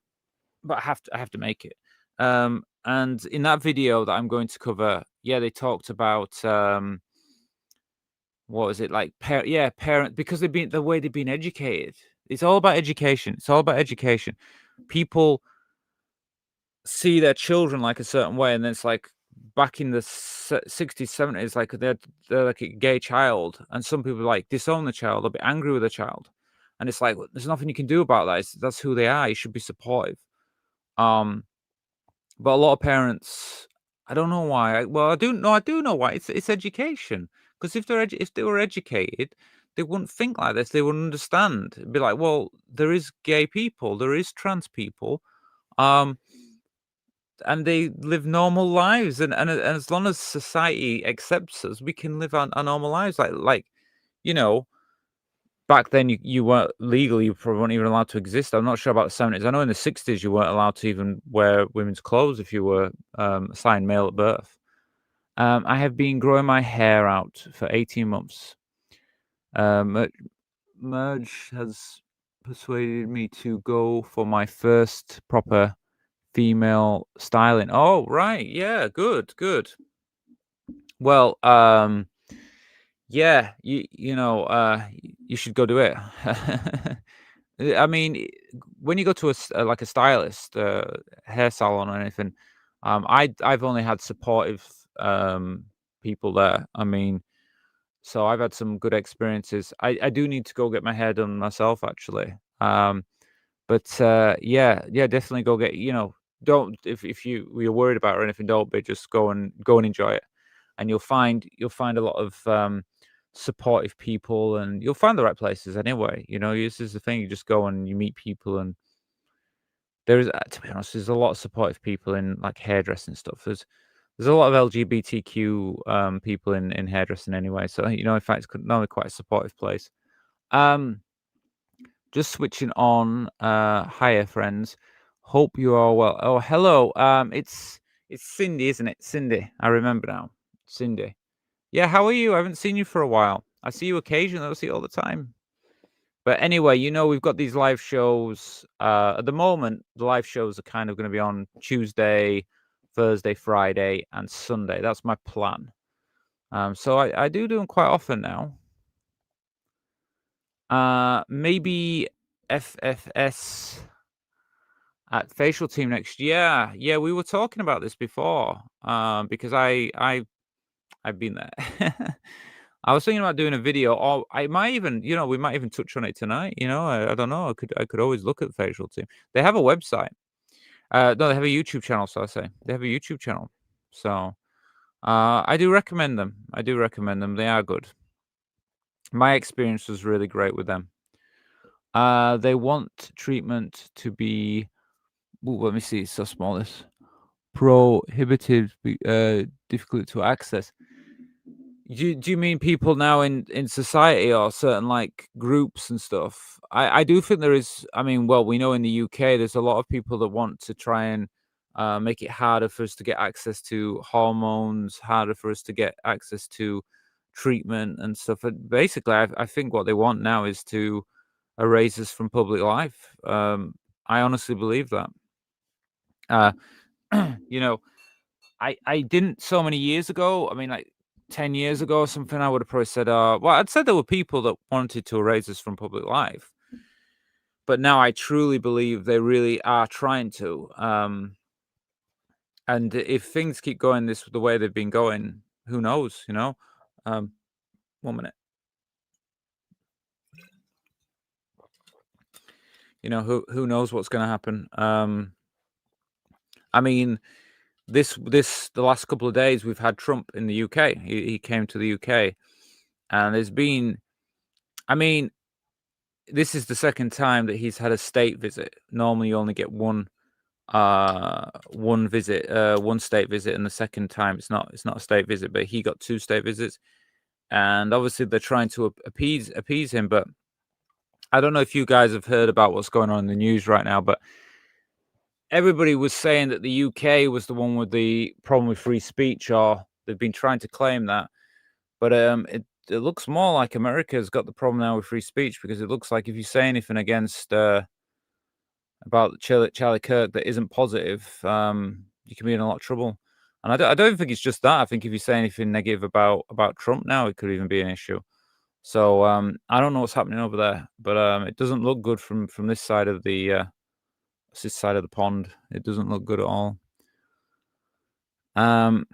I have to make it. And in that video that I'm going to cover, yeah, they talked about what was it like? Parent, because the way they've been educated. It's all about education. It's all about education. People see their children like a certain way, and then it's like back in the 60s, 70s, like they're like a gay child, and some people like disown the child or be angry with the child, and it's like there's nothing you can do about that. That's who they are. You should be supportive. But a lot of parents, I don't know why. I do know why. It's education. Because if they were educated, they wouldn't think like this. They wouldn't understand. It'd be like, well, there is gay people, there is trans people, and they live normal lives, and as long as society accepts us, we can live our normal lives. Like back then you weren't legally, you probably weren't even allowed to exist. I'm not sure about the 70s. I know in the 60s you weren't allowed to even wear women's clothes if you were assigned male at birth. I have been growing my hair out for 18 months. Merge has persuaded me to go for my first proper female styling. Oh, right. Yeah, good. Well, yeah, you should go do it. I mean, when you go to like a stylist, hair salon or anything, I've only had supportive people there. I mean, so I've had some good experiences. I do need to go get my hair done myself actually. But yeah, definitely go get. Don't if you're worried about it or anything, don't be. Just go and enjoy it, and you'll find a lot of supportive people, and you'll find the right places anyway. This is the thing. You just go and you meet people, and there's to be honest, there's a lot of supportive people in like hairdressing stuff. There's a lot of LGBTQ people in hairdressing anyway. So in fact, it's normally quite a supportive place. Just switching on. Hiya, friends. Hope you are well. Oh, hello. It's Cindy, isn't it? Cindy. I remember now. Cindy. Yeah, how are you? I haven't seen you for a while. I see you occasionally. I see you all the time. But anyway, we've got these live shows. At the moment, the live shows are kind of going to be on Tuesday, Thursday, Friday, and Sunday. That's my plan. So I do them quite often now. Maybe FFS at Facial Team next year. Yeah, we were talking about this before. Because I've been there. I was thinking about doing a video, or I might even, we might even touch on it tonight. I don't know. I could always look at Facial Team. They have a website. No, they have a YouTube channel. So I say they have a YouTube channel. So I do recommend them. They are good. My experience was really great with them. They want treatment to be. Let me see. It's so small. This prohibitive, difficult to access. Do you mean people now in society or certain like groups and stuff? I do think there is. I mean, well, we know in the UK there's a lot of people that want to try and make it harder for us to get access to hormones, harder for us to get access to treatment and stuff. And basically, I think what they want now is to erase us from public life. I honestly believe that. I didn't so many years ago. I mean, like 10 years ago or something, I would have probably said, well, I'd said there were people that wanted to erase us from public life. But now I truly believe they really are trying to. And if things keep going the way they've been going, who knows, 1 minute. Who knows what's going to happen. I mean, the last couple of days we've had Trump in the UK. He came to the UK, and there's been, I mean, this is the second time that he's had a state visit. Normally you only get one visit, one state visit, and the second time it's not a state visit, but he got 2 state visits. And obviously they're trying to appease him, but I don't know if you guys have heard about what's going on in the news right now, but everybody was saying that the UK was the one with the problem with free speech, or they've been trying to claim that. But it looks more like America's got the problem now with free speech, because it looks like if you say anything against about Charlie Kirk that isn't positive, you can be in a lot of trouble. And I don't think it's just that. I think if you say anything negative about Trump now, it could even be an issue. So I don't know what's happening over there, but it doesn't look good from this side of the pond. It doesn't look good at all. Via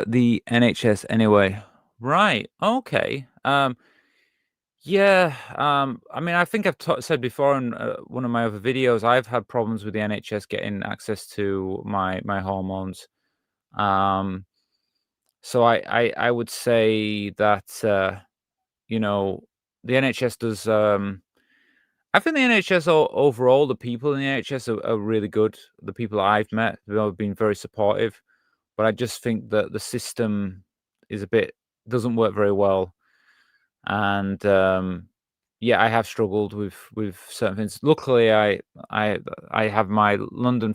the NHS anyway. Right. Okay. Yeah. I mean, I think I've said before in one of my other videos, I've had problems with the NHS getting access to my hormones. So I would say that the NHS does. I think the NHS overall, the people in the NHS are really good. The people I've met, they've been very supportive. But I just think that the system is doesn't work very well. And yeah, I have struggled with certain things. Luckily, I have my London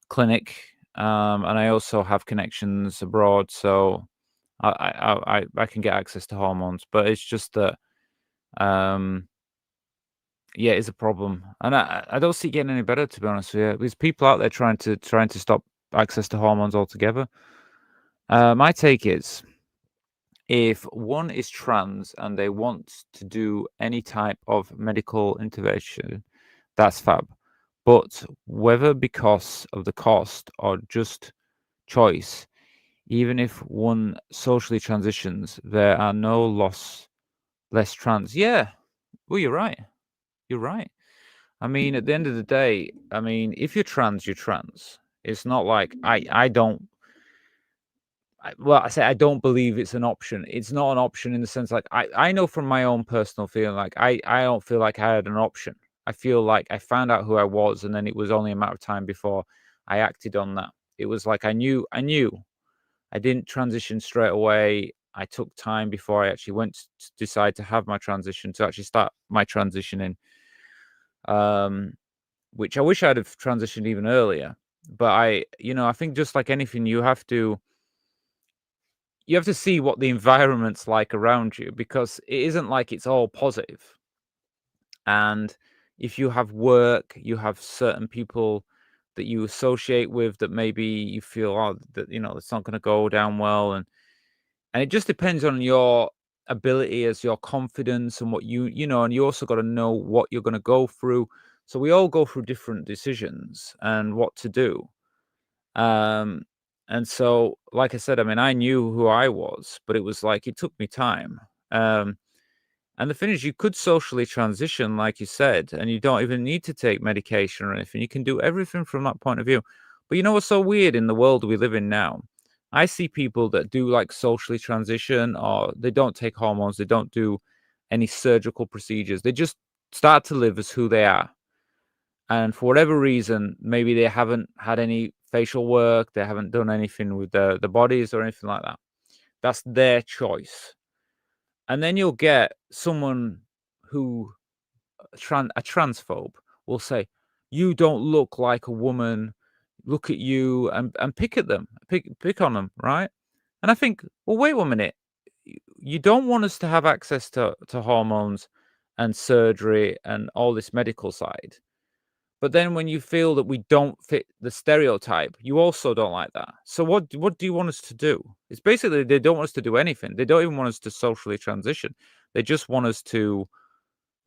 clinic, and I also have connections abroad, so I can get access to hormones. But it's just that, yeah, it's a problem, and I don't see it getting any better, to be honest with you. There's people out there trying to stop access to hormones altogether. My take is, if one is trans and they want to do any type of medical intervention, that's fab. But whether because of the cost or just choice, even if one socially transitions, there are no less trans. Yeah, well, you're right. You're right. I mean, at the end of the day, I mean, if you're trans, you're trans. It's not like I don't. Well, I say I don't believe it's an option. It's not an option in the sense like I know from my own personal feeling, like I don't feel like I had an option. I feel like I found out who I was, and then it was only a matter of time before I acted on that. It was like I knew. I didn't transition straight away. I took time before I actually went to decide to have my transition, to actually start my transitioning. Which I wish I'd have transitioned even earlier. But I think just like anything, you have to see what the environment's like around you, because it isn't like it's all positive. And if you have work, you have certain people that you associate with that maybe you feel, oh, that it's not going to go down well, and it just depends on your ability, as your confidence, and what and you also got to know what you're going to go through. So we all go through different decisions and what to do. And so, like I said, I mean, I knew who I was, but it was like it took me time. And the thing is, you could socially transition, like you said, and you don't even need to take medication or anything. You can do everything from that point of view. But you know what's so weird in the world we live in now? I see people that do like socially transition, or they don't take hormones, they don't do any surgical procedures. They just start to live as who they are. And for whatever reason, maybe they haven't had any facial work, they haven't done anything with the bodies or anything like that. That's their choice. And then you'll get someone who a transphobe will say, "You don't look like a woman. Look at you," and pick at them, pick on them, right? And I think, well, wait 1 minute. You don't want us to have access to hormones and surgery and all this medical side. But then when you feel that we don't fit the stereotype, you also don't like that. So what do you want us to do? It's basically they don't want us to do anything. They don't even want us to socially transition. They just want us to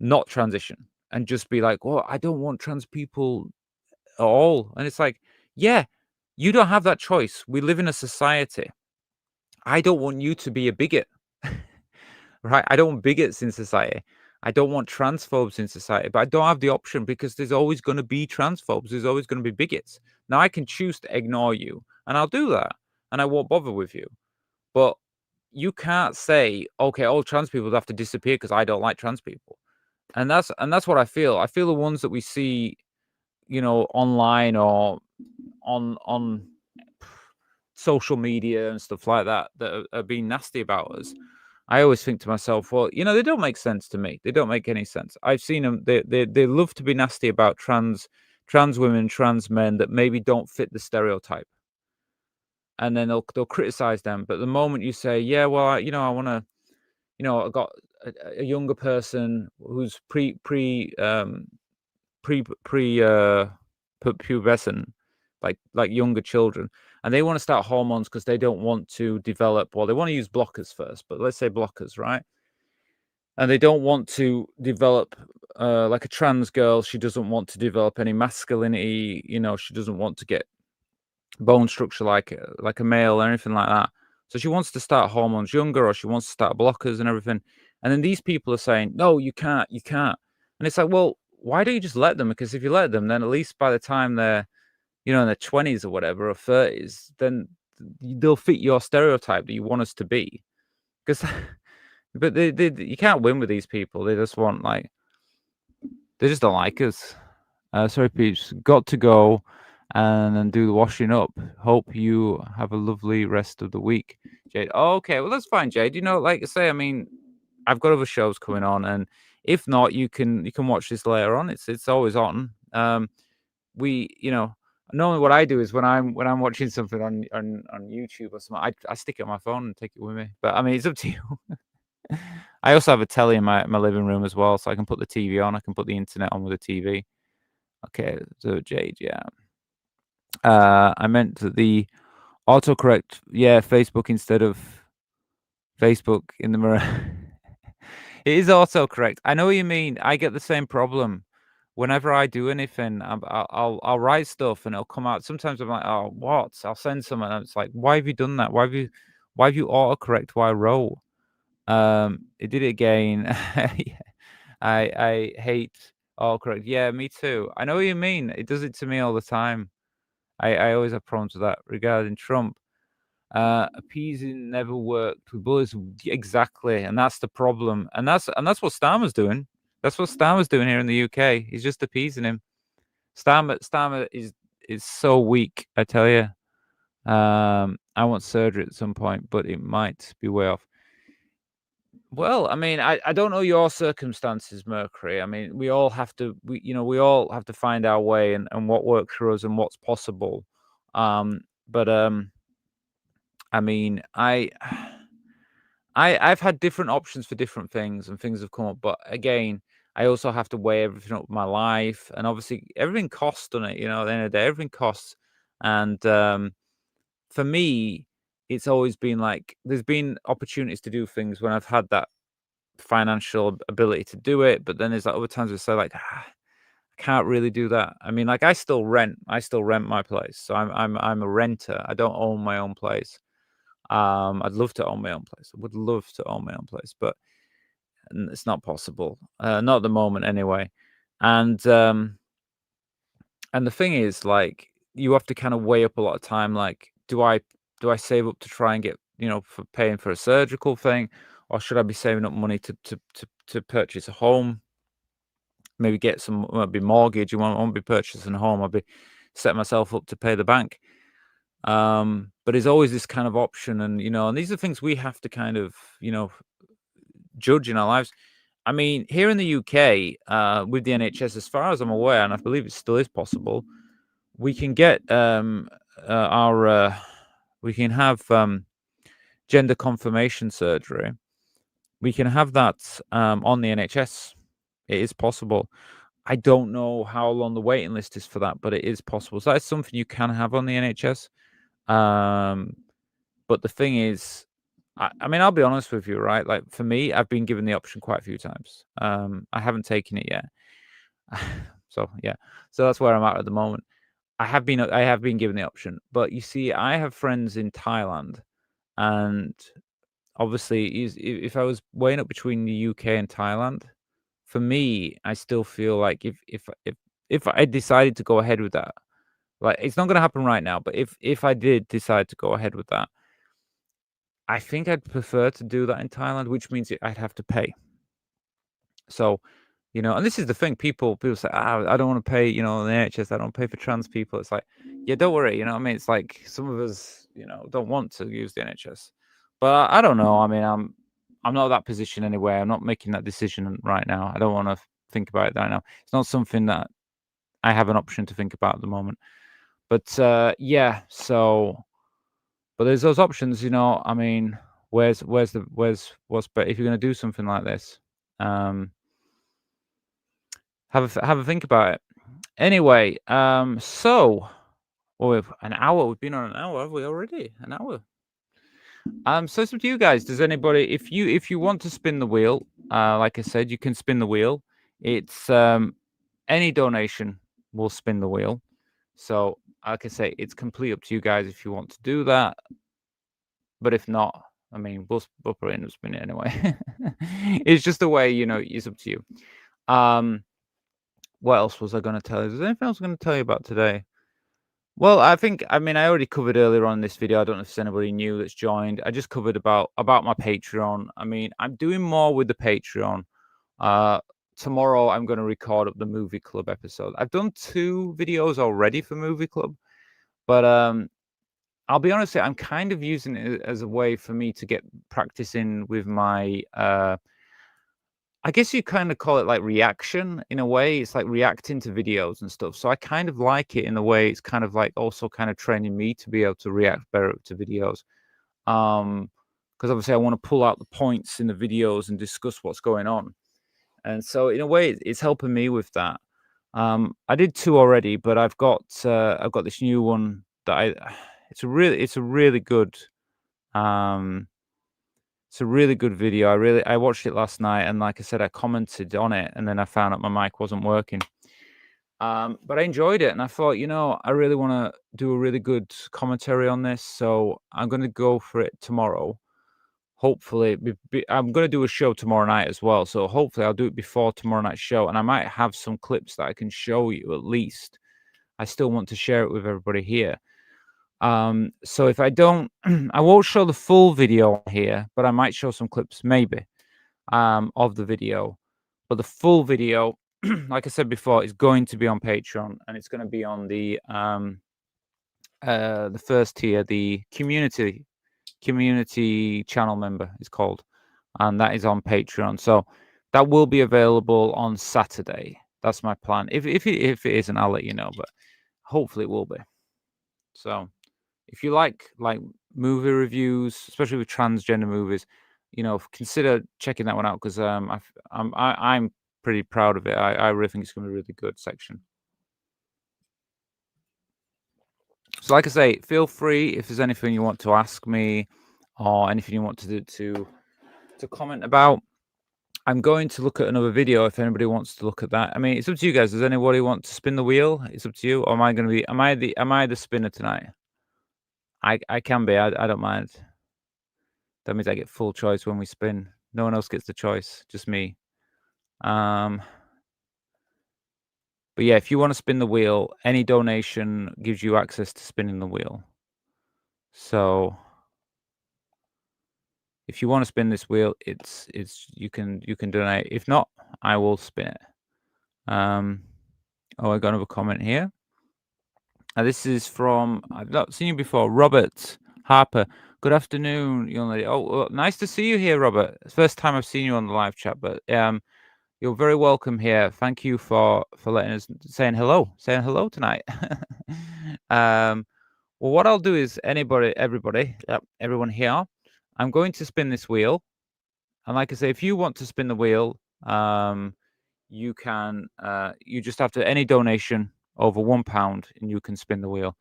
not transition and just be like, "Oh, I don't want trans people at all." And it's like, yeah, you don't have that choice. We live in a society. I don't want you to be a bigot, right? I don't want bigots in society. I don't want transphobes in society, but I don't have the option because there's always going to be transphobes. There's always going to be bigots. Now I can choose to ignore you, and I'll do that, and I won't bother with you. But you can't say, okay, all trans people have to disappear because I don't like trans people. And that's what I feel. I feel the ones that we see, online or on social media and stuff like that are being nasty about us. I always think to myself, well, they don't make sense to me. They don't make any sense. I've seen them. They love to be nasty about trans women, trans men that maybe don't fit the stereotype, and then they'll criticize them. But the moment you say, yeah, well, I want to, I got a younger person who's pubescent, like younger children, and they want to start hormones because they don't want to develop. Well, they want to use blockers first, but let's say blockers, right? And they don't want to develop like a trans girl. She doesn't want to develop any masculinity. She doesn't want to get bone structure like a male or anything like that. So she wants to start hormones younger, or she wants to start blockers and everything. And then these people are saying, no, you can't. And it's like, well, why don't you just let them? Because if you let them, then at least by the time they're, in their 20s or whatever, or 30s, then they'll fit your stereotype that you want us to be. Because, but you can't win with these people. They just want they just don't like us. Sorry, Peach, got to go and then do the washing up. Hope you have a lovely rest of the week, Jade. Oh, okay, well that's fine, Jade. Like I say, I mean, I've got other shows coming on, and if not, you can watch this later on. It's always on. Normally what I do is when I'm watching something on YouTube or something, I stick it on my phone and take it with me. But I mean, it's up to you. I also have a telly in my living room as well, so I can put the TV on. I can put the internet on with the TV. Okay, so Jade, yeah. I meant that the autocorrect, yeah, Facebook instead of Facebook in the mirror. It is autocorrect. I know what you mean. I get the same problem. Whenever I do anything, I'll write stuff and it'll come out. Sometimes I'm like, oh, what? I'll send someone, and it's like, why have you done that? Why have you autocorrect what I wrote? It did it again. I hate autocorrect. Yeah, me too. I know what you mean. It does it to me all the time. I always have problems with that regarding Trump. Appeasing never worked with bullies. Exactly, and that's the problem. And that's what Starmer's doing. That's what Starmer's doing here in the UK. He's just appeasing him. Starmer is so weak, I tell you. I want surgery at some point, but it might be way off. Well, I mean, I don't know your circumstances, Mercury. I mean, we all have to we all have to find our way and what works for us and what's possible. But I mean, I've had different options for different things and things have come up, but again, I also have to weigh everything up with my life, and obviously everything costs, doesn't it? At the end of the day, everything costs. And for me, it's always been like there's been opportunities to do things when I've had that financial ability to do it, but then there's like other times where it's like I can't really do that. I mean, like I still rent my place, so I'm a renter. I don't own my own place. I'd love to own my own place. I would love to own my own place, but it's not possible. Not at the moment, anyway. And the thing is, like, you have to kind of weigh up a lot of time. Like, do I save up to try and get for paying for a surgical thing, or should I be saving up money to purchase a home? Maybe get some maybe mortgage. You won't be purchasing a home. I'll be setting myself up to pay the bank. But there's always this kind of option, and and these are things we have to kind of judge in our lives. I mean, here in the UK, with the NHS, as far as I'm aware, and I believe it still is possible, we can get we can have gender confirmation surgery. We can have that on the NHS. It is possible. I don't know how long the waiting list is for that, but it is possible. So that's something you can have on the NHS. But the thing is, I mean, I'll be honest with you, right? Like for me, I've been given the option quite a few times. I haven't taken it yet. So yeah, so that's where I'm at the moment. I have been given the option, but you see, I have friends in Thailand, and obviously, if I was weighing up between the UK and Thailand, for me, I still feel like if I decided to go ahead with that, like it's not going to happen right now, but if I did decide to go ahead with that, I think I'd prefer to do that in Thailand, which means I'd have to pay. So, and this is the thing. People say, I don't want to pay, the NHS. I don't pay for trans people. It's like, yeah, don't worry. What I mean? It's like some of us, don't want to use the NHS, but I don't know. I mean, I'm not that position anyway. I'm not making that decision right now. I don't want to think about it right now. It's not something that I have an option to think about at the moment. But yeah, so. But there's those options, I mean, what's better if you're going to do something like this? Have a think about it. Anyway, so we've an hour. We've been on an hour, have we already? An hour. So it's up to you guys. Does anybody, if you want to spin the wheel, like I said, you can spin the wheel. It's any donation will spin the wheel. So like I say, it's completely up to you guys if you want to do that. But if not, I mean, we'll put it in a spin it anyway. It's just the way, it's up to you. What else was I going to tell you? Is there anything else I'm going to tell you about today? Well, I already covered earlier on in this video. I don't know if there's anybody new that's joined. I just covered about my Patreon. I mean, I'm doing more with the Patreon. Tomorrow, I'm going to record up the Movie Club episode. I've done 2 videos already for Movie Club, but I'll be honest, I'm kind of using it as a way for me to get practicing with my, I guess you kind of call it like reaction in a way. It's like reacting to videos and stuff. So I kind of like it in a way. It's kind of like also kind of training me to be able to react better to videos. Because obviously I want to pull out the points in the videos and discuss what's going on. And so in a way, it's helping me with that. I did 2 already, but I've got this new one that it's a really good It's a really good video. I watched it last night, and like I said, I commented on it, and then I found out my mic wasn't working. But I enjoyed it, and I thought, I really want to do a really good commentary on this, so I'm going to go for it tomorrow. Hopefully, I'm going to do a show tomorrow night as well, so hopefully I'll do it before tomorrow night's show, and I might have some clips that I can show you at least. I still want to share it with everybody here. So if I don't, I won't show the full video here, but I might show some clips maybe of the video. But the full video, like I said before, is going to be on Patreon, and it's going to be on the first tier, the community channel member is called, and that is on Patreon. So that will be available on Saturday. That's my plan. If it isn't, I'll let you know, but hopefully it will be. So if you like movie reviews, especially with transgender movies, consider checking that one out, because I'm pretty proud of it. I really think it's going to be a really good section. So like I say, feel free if there's anything you want to ask me or anything you want to comment about. I'm going to look at another video if anybody wants to look at that. I mean, it's up to you guys. Does anybody want to spin the wheel? It's up to you. Or am I the spinner tonight? I can be. I don't mind. That means I get full choice when we spin. No one else gets the choice, just me. But yeah, if you want to spin the wheel, any donation gives you access to spinning the wheel. So if you want to spin this wheel, it's you can donate. If not, I will spin it. Oh, I got another comment here. This is from, I've not seen you before, Robert Harper. Good afternoon, young lady. Oh, well, nice to see you here, Robert. It's the first time I've seen you on the live chat, but you're very welcome here. Thank you for letting us saying hello tonight. Well, what I'll do is everyone here, I'm going to spin this wheel, and like I say, if you want to spin the wheel, you can. You just have to any donation over £1, and you can spin the wheel.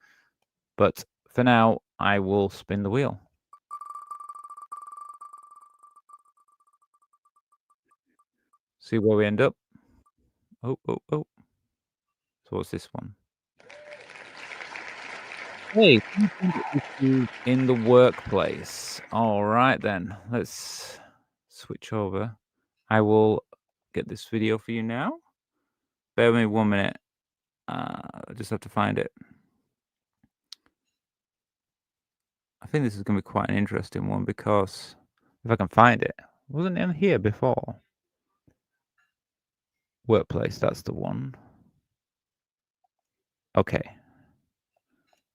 But for now, I will spin the wheel. See where we end up. Oh. So what's this one? Hey, in the workplace. All right, then. Let's switch over. I will get this video for you now. Bear with me 1 minute. I just have to find it. I think this is going to be quite an interesting one, because if I can find it, wasn't it in here before? Workplace, that's the one. Okay.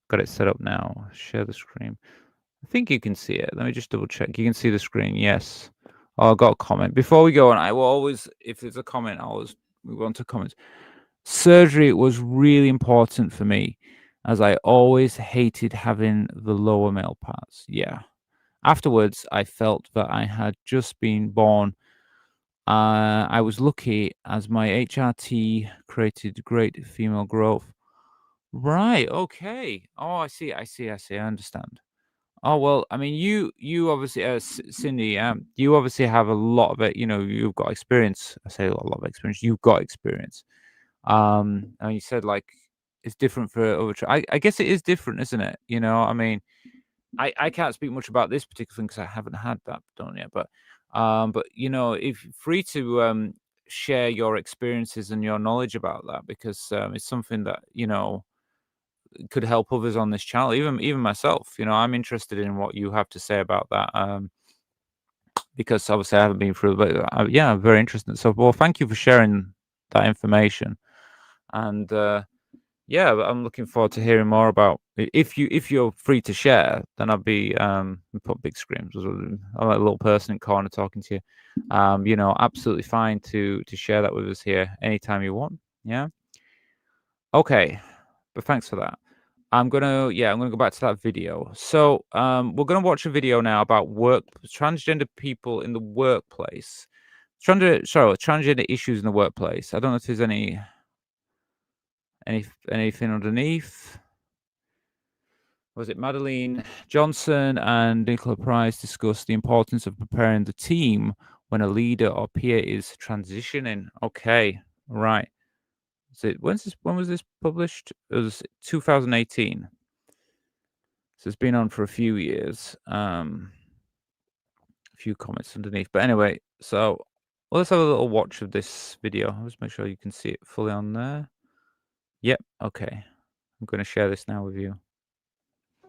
Got it set up now. Share the screen. I think you can see it. Let me just double check. You can see the screen. Yes. Oh, I got a comment. Before we go on, I will always, if there's a comment, I always move on to comments. Surgery was really important for me, as I always hated having the lower male parts. Yeah. Afterwards, I felt that I had just been born. I was lucky, as my HRT created great female growth. Right. Okay. Oh, I see. I understand. Oh, well, I mean, you obviously, Cindy, you obviously have a lot of it. You've got experience. I say a lot of experience. You've got experience. And you said it's different for other. I guess it is different, isn't it? I mean, I can't speak much about this particular thing because I haven't had that done yet. But if free to share your experiences and your knowledge about that, because it's something that could help others on this channel, even myself. I'm interested in what you have to say about that, because obviously I haven't been through, but yeah, I'm very interested. So, well, thank you for sharing that information, and yeah, I'm looking forward to hearing more about. If you're free to share, then I'll be put big screams. I'm like a little person in corner talking to you. Absolutely fine to share that with us here anytime you want. Yeah. Okay. But thanks for that. I'm gonna go back to that video. So we're gonna watch a video now about transgender people in the workplace. Transgender issues in the workplace. I don't know if there's anything underneath. was it Madeline Johnson and Nicola Price discussed the importance of preparing the team when a leader or peer is transitioning. Okay, right. So when was this published? It was 2018. So it's been on for a few years. A few comments underneath. But anyway, so let's have a little watch of this video. I'll just make sure you can see it fully on there. Yep, okay. I'm going to share this now with you.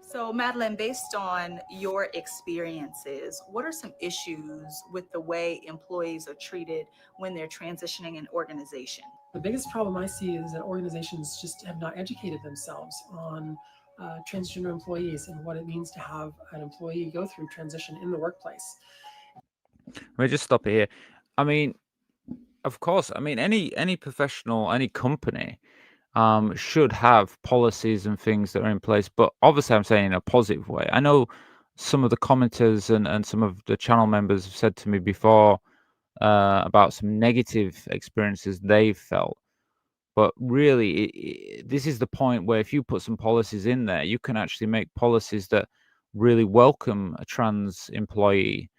So, Madeline, based on your experiences, what are some issues with the way employees are treated when they're transitioning an organization? The biggest problem I see is that organizations just have not educated themselves on transgender employees and what it means to have an employee go through transition in the workplace. Let me just stop it here. I mean, of course, I mean, any professional, any company should have policies and things that are in place, but obviously I'm saying in a positive way. I know some of the commenters and some of the channel members have said to me before about some negative experiences they've felt. But really, this is the point where if you put some policies in there, you can actually make policies that really welcome a trans employee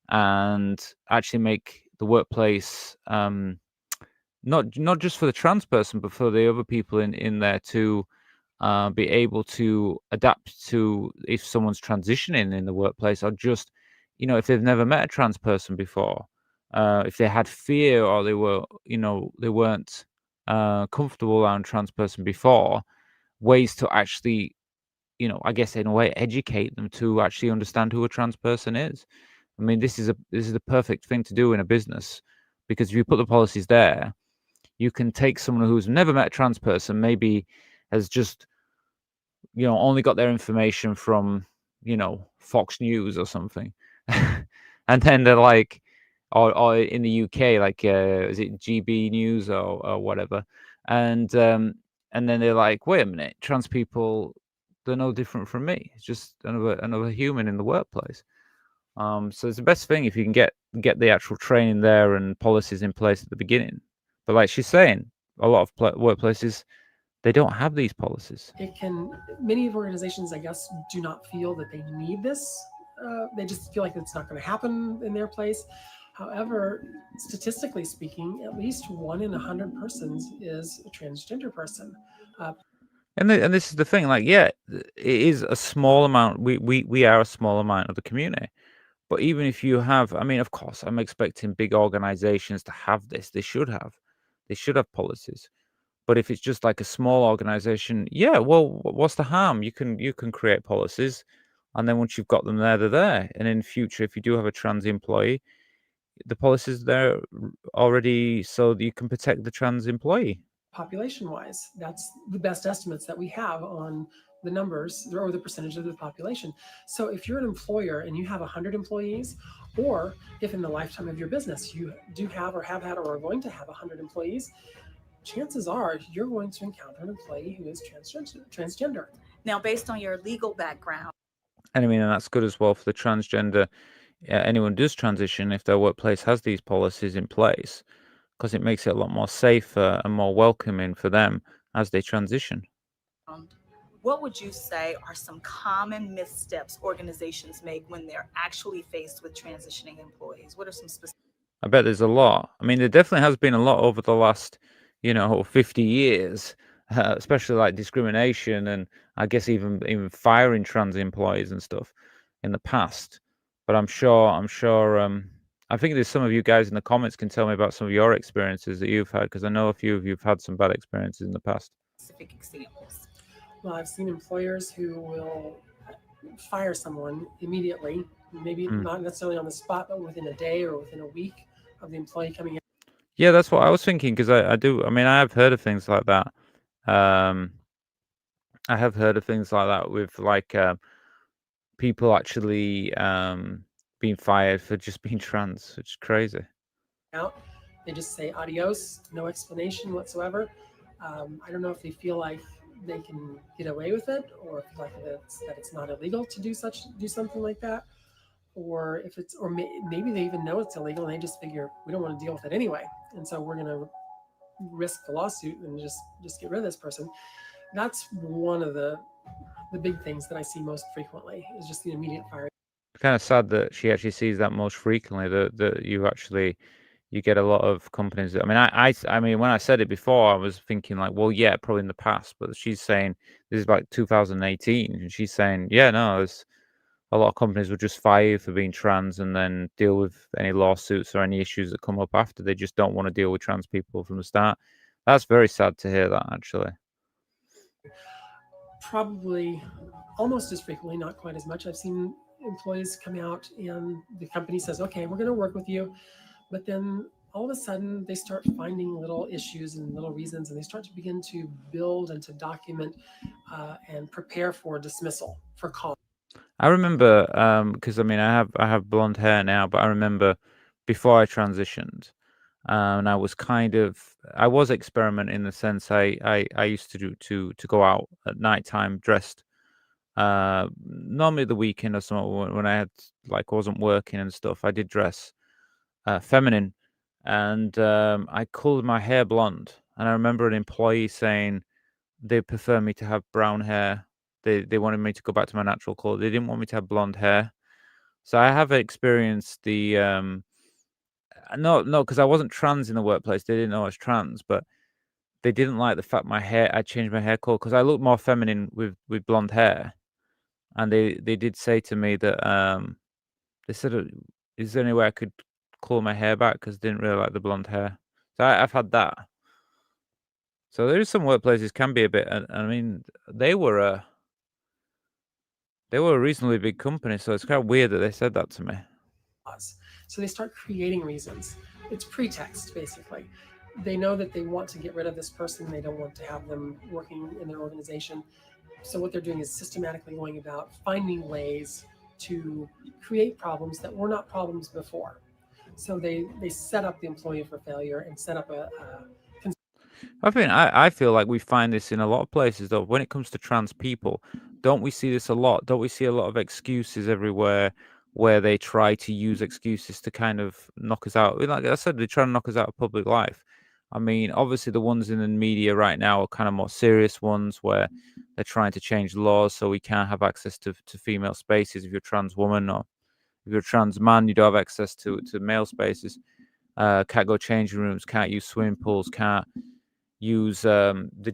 and actually make the workplace not just for the trans person, but for the other people in there to be able to adapt to if someone's transitioning in the workplace, or just if they've never met a trans person before, if they had fear or they were they weren't comfortable around trans person before, ways to actually I guess in a way educate them to actually understand who a trans person is. I mean, this is the perfect thing to do in a business, because if you put the policies there, you can take someone who's never met a trans person, maybe has just only got their information from Fox News or something, and then they're like, or in the UK, like is it GB News or whatever, and then they're like, wait a minute, trans people, they're no different from me. It's just another human in the workplace. So it's the best thing if you can get the actual training there and policies in place at the beginning. But like she's saying, a lot of workplaces, they don't have these policies. Many of organizations, I guess, do not feel that they need this. They just feel like it's not going to happen in their place. However, statistically speaking, at least 1 in 100 persons is a transgender person. And this is the thing, like, yeah, it is a small amount. We are a small amount of the community. But even if you have, I mean, of course, I'm expecting big organizations to have this. They should have policies. But if it's just like a small organization, yeah, well, what's the harm? You can create policies, and then once you've got them there, they're there. And in future, if you do have a trans employee, the policies there already, so that you can protect the trans employee. Population-wise, that's the best estimates that we have on the numbers or the percentage of the population. So if you're an employer and you have 100 employees, or if in the lifetime of your business you do have or have had or are going to have 100 employees, chances are you're going to encounter an employee who is transgender. Now, based on your legal background. And I mean, and that's good as well for the transgender. Anyone does transition, if their workplace has these policies in place, because it makes it a lot more safer and more welcoming for them as they transition. What would you say are some common missteps organizations make when they're actually faced with transitioning employees? What are some specific? I bet there's a lot. I mean, there definitely has been a lot over the last, 50 years, especially like discrimination and I guess even firing trans employees and stuff in the past. But I'm sure, I think there's some of you guys in the comments can tell me about some of your experiences that you've had, because I know a few of you've had some bad experiences in the past. Specific examples. Well, I've seen employers who will fire someone immediately, maybe not necessarily on the spot, but within a day or within a week of the employee coming in. Yeah, that's what I was thinking, because I have heard of things like that. I have heard of things like that with like people actually being fired for just being trans, which is crazy. Out, they just say adios, no explanation whatsoever. I don't know if they feel like they can get away with it, or if like that it's not illegal to do something like that, or if it's, or maybe they even know it's illegal and they just figure we don't want to deal with it anyway, and so we're going to risk the lawsuit and just get rid of this person. That's one of the big things that I see most frequently is just the immediate firing. Kind of sad that she actually sees that most frequently. That you get a lot of companies. I mean, I mean, when I said it before, I was thinking like, well, yeah, probably in the past. But she's saying this is like 2018, and she's saying, yeah, no, there's a lot of companies will just fire you for being trans and then deal with any lawsuits or any issues that come up after. They just don't want to deal with trans people from the start. That's very sad to hear that, actually. Probably almost as frequently, not quite as much. I've seen employees come out and the company says, okay, we're going to work with you. But then all of a sudden they start finding little issues and little reasons, and they start to begin to build and to document and prepare for dismissal, for cause. I remember because I mean I have blonde hair now, but I remember before I transitioned, and I was experimenting in the sense I used to to go out at nighttime dressed, normally the weekend or something when I had like wasn't working and stuff. I did dress feminine, and I colored my hair blonde. And I remember an employee saying they prefer me to have brown hair. They wanted me to go back to my natural color. They didn't want me to have blonde hair. So I have experienced the no, because I wasn't trans in the workplace. They didn't know I was trans, but they didn't like the fact I changed my hair color because I look more feminine with blonde hair. And they did say to me that they said, "Is there any way I could color my hair back?" Because they didn't really like the blonde hair. So I've had that. So there is some workplaces can be a bit. I mean, they were a reasonably big company, so it's kind of weird that they said that to me. So they start creating reasons. It's pretext, basically. They know that they want to get rid of this person. They don't want to have them working in their organization. So what they're doing is systematically going about finding ways to create problems that were not problems before. So they set up the employee for failure and set up a I feel like we find this in a lot of places though. When it comes to trans people, don't we see this a lot? Don't we see a lot of excuses everywhere where they try to use excuses to kind of knock us out? Like I said, they try to knock us out of public life. I mean, obviously the ones in the media right now are kind of more serious ones where they're trying to change laws so we can't have access to female spaces if you're a trans woman, or if you're a trans man, you don't have access to male spaces. Can't go changing rooms, can't use swimming pools, can't use the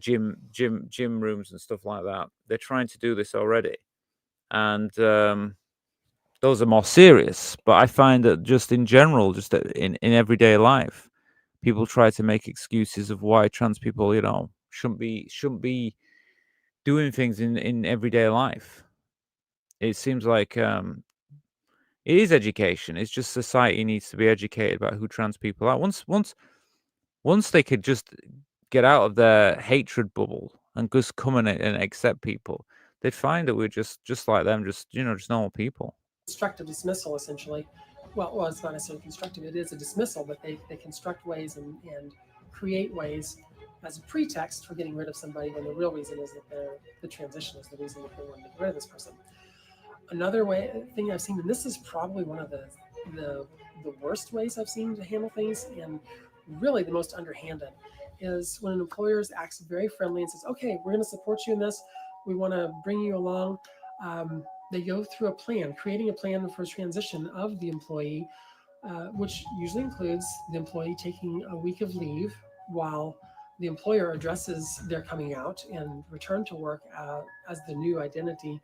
gym rooms and stuff like that. They're trying to do this already, and those are more serious. But I find that just in general, just in everyday life, people try to make excuses of why trans people, shouldn't be doing things in everyday life. It seems like it is education. It's just society needs to be educated about who trans people are. Once they could just get out of their hatred bubble and just come in and accept people, they'd find that we're just like them, just normal people. constructive dismissal, essentially. Well, it's not necessarily constructive. It is a dismissal, but they construct ways and create ways as a pretext for getting rid of somebody when the real reason is that the transition is the reason that they want to get rid of this person. Another thing I've seen, and this is probably one of the worst ways I've seen to handle things, and really the most underhanded, is when an employer acts very friendly and says, okay, we're going to support you in this. We want to bring you along. They go through a plan, creating a plan for transition of the employee, which usually includes the employee taking a week of leave while the employer addresses their coming out and return to work as the new identity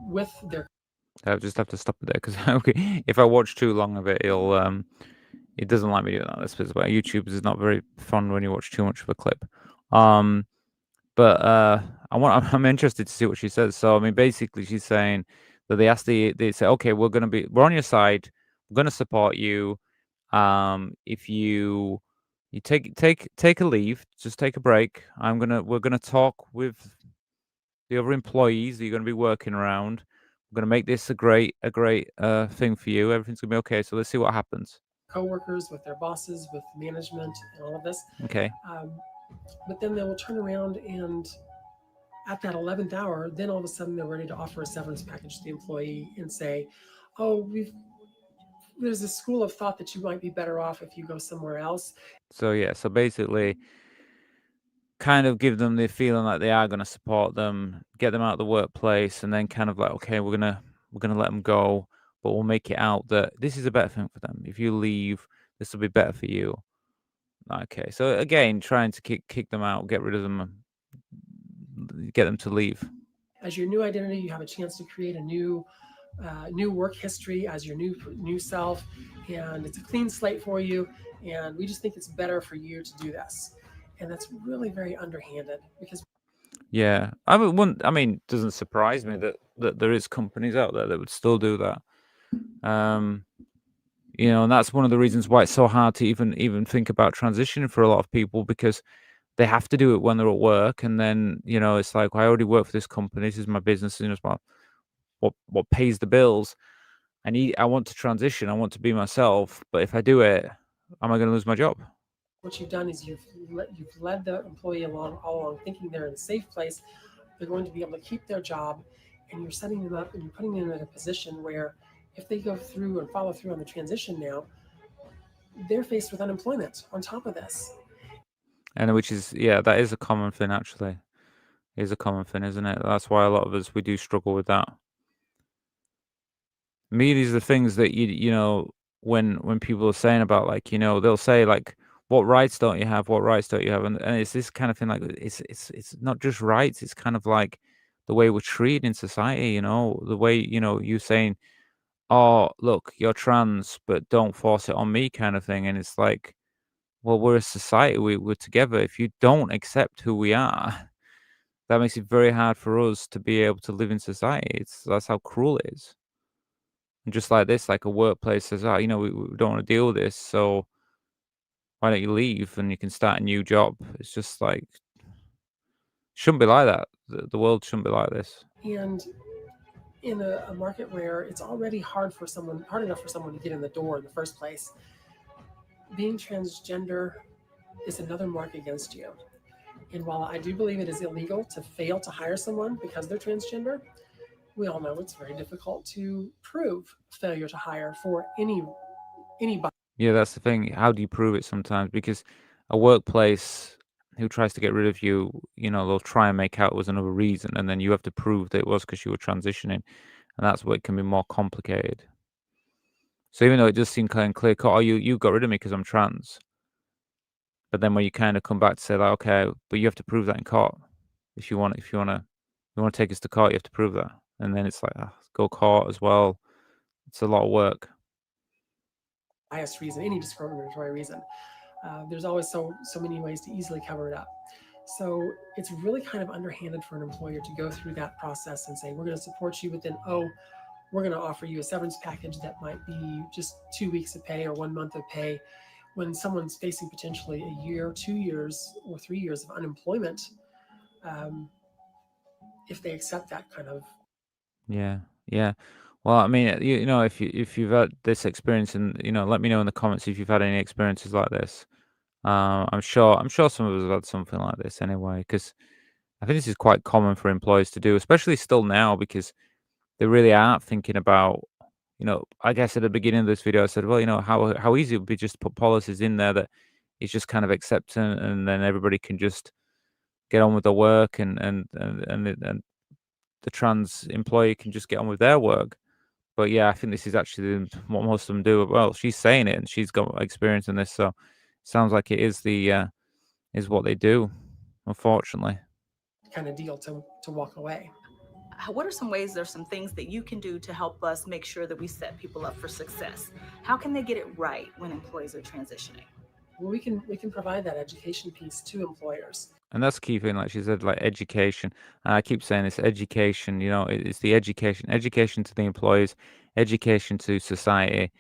with their. I just have to stop it there because if I watch too long of it, it doesn't like me doing that. That's why YouTube is not very fun when you watch too much of a clip. But I'm interested to see what she says. So I mean, basically, she's saying that they say, okay, we're on your side. We're gonna support you. If you take a leave, just take a break. We're gonna talk with the other employees that you're gonna be working around. We're gonna make this a great thing for you. Everything's gonna be okay. So let's see what happens. Co-workers, with their bosses, with management, and all of this. Okay. But then they will turn around and at that 11th hour, then all of a sudden they're ready to offer a severance package to the employee and say, oh, there's a school of thought that you might be better off if you go somewhere else. So yeah, so basically kind of give them the feeling like they are going to support them, get them out of the workplace, and then kind of like, okay, we're gonna let them go, but we'll make it out that this is a better thing for them. If you leave, this will be better for you. Okay, so again, trying to kick them out, get rid of them, get them to leave. As your new identity, you have a chance to create a new work history as your new self, and it's a clean slate for you. And we just think it's better for you to do this, and that's really very underhanded because Yeah, I mean, it doesn't surprise me that there is companies out there that would still do that. And that's one of the reasons why it's so hard to even think about transitioning for a lot of people, because they have to do it when they're at work, and then it's like, well, I already work for this company. This is my business, and it's what pays the bills. I want to transition. I want to be myself, but if I do it, am I going to lose my job? what you've done is you've led the employee all along, thinking they're in a safe place. They're going to be able to keep their job, and you're setting them up and you're putting them in a position where if they go through and follow through on the transition now, they're faced with unemployment on top of this. And which is, that is a common thing, actually. It is a common thing, isn't it? That's why a lot of us, we do struggle with that. Me, these are the things that when people are saying about, like, they'll say, like, what rights don't you have? What rights don't you have? And it's this kind of thing, like, it's not just rights. It's kind of like the way we're treated in society, the way, you saying, oh, look, you're trans, but don't force it on me, kind of thing. And it's like, well, we're a society. We're together. If you don't accept who we are, that makes it very hard for us to be able to live in society. That's how cruel it is. And just like this, like a workplace says, we don't want to deal with this, so why don't you leave and you can start a new job? It's just like, shouldn't be like that. The world shouldn't be like this. And in a market where it's already hard enough for someone to get in the door in the first place, being transgender is another mark against you. And while I do believe it is illegal to fail to hire someone because they're transgender, we all know it's very difficult to prove failure to hire for anybody. Yeah, that's the thing. How do you prove it sometimes? Because a workplace who tries to get rid of you, they'll try and make out it was another reason, and then you have to prove that it was because you were transitioning, and that's where it can be more complicated. So even though it does seem kind of clear cut, oh, you got rid of me because I'm trans, but then when you kind of come back to say, like, okay, but you have to prove that in court. If you want to take us to court, you have to prove that, and then it's like, go court as well. It's a lot of work. Biased reason, any discriminatory reason. There's always so many ways to easily cover it up. So it's really kind of underhanded for an employer to go through that process and say, we're going to support you, but then, we're going to offer you a severance package that might be just 2 weeks of pay or 1 month of pay, when someone's facing potentially a year, 2 years, or 3 years of unemployment, if they accept that kind of. Yeah. Well, I mean, if you've had this experience, and let me know in the comments if you've had any experiences like this. I'm sure some of us have had something like this anyway, because I think this is quite common for employers to do, especially still now, because they really aren't thinking about, I guess at the beginning of this video I said, well, how easy it would be just to put policies in there that it's just kind of accepting, and then everybody can just get on with their work, and the trans employee can just get on with their work. But yeah, I think this is actually what most of them do. Well, she's saying it, and she's got experience in this, so it sounds like it is is what they do, unfortunately. Kind of deal to walk away. What are some ways, there's some things that you can do to help us make sure that we set people up for success? How can they get it right when employees are transitioning? Well, we can provide that education piece to employers. And that's the key thing, like she said, like education. And I keep saying this, education, it's the education to the employees, education to society,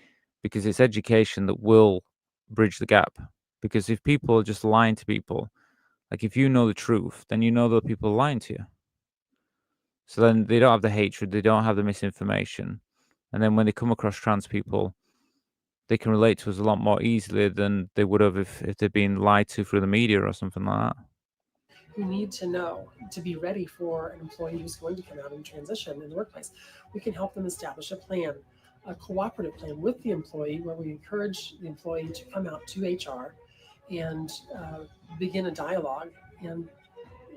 because it's education that will bridge the gap. Because if people are just lying to people, like if you know the truth, then you know that people are lying to you. So then they don't have the hatred, they don't have the misinformation. And then when they come across trans people, they can relate to us a lot more easily than they would have if they'd been lied to through the media or something like that. Who need to know to be ready for an employee who's going to come out and transition in the workplace. We can help them establish a plan, a cooperative plan with the employee, where we encourage the employee to come out to HR and begin a dialogue and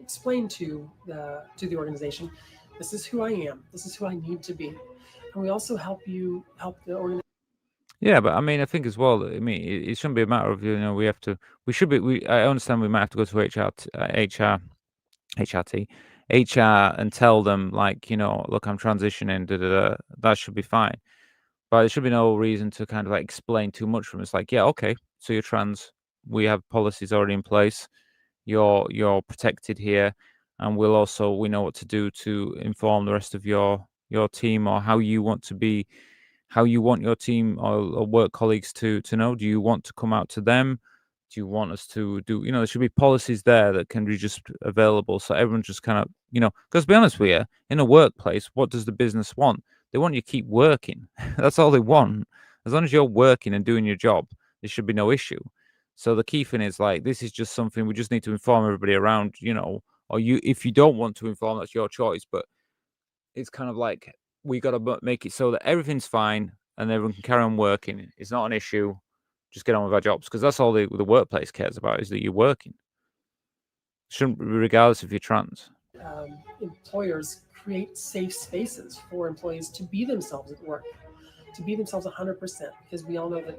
explain to the organization, this is who I am, this is who I need to be. And we also help the organization. Yeah, but I mean, I think as well, I mean, it shouldn't be a matter of, I understand we might have to go to HR and tell them, like, look, I'm transitioning, da, da, da. That should be fine. But there should be no reason to kind of like explain too much from it. It's like, yeah, okay, so you're trans. We have policies already in place. You're protected here, and we know what to do to inform the rest of your team, or how you want your team or work colleagues to know. Do you want to come out to them? Do you want us to do, there should be policies there that can be just available, so everyone just kind of, because to be honest with you, in a workplace, what does the business want? They want you to keep working. That's all they want. As long as you're working and doing your job, there should be no issue. So the key thing is, like, this is just something we just need to inform everybody around, or if you don't want to inform, that's your choice. But it's kind of like, we got to make it so that everything's fine and everyone can carry on working. It's not an issue. Just get on with our jobs, because that's all the workplace cares about, is that you're working. Shouldn't be regardless if you're trans. Employers create safe spaces for employees to be themselves at work, to be themselves 100%, because we all know that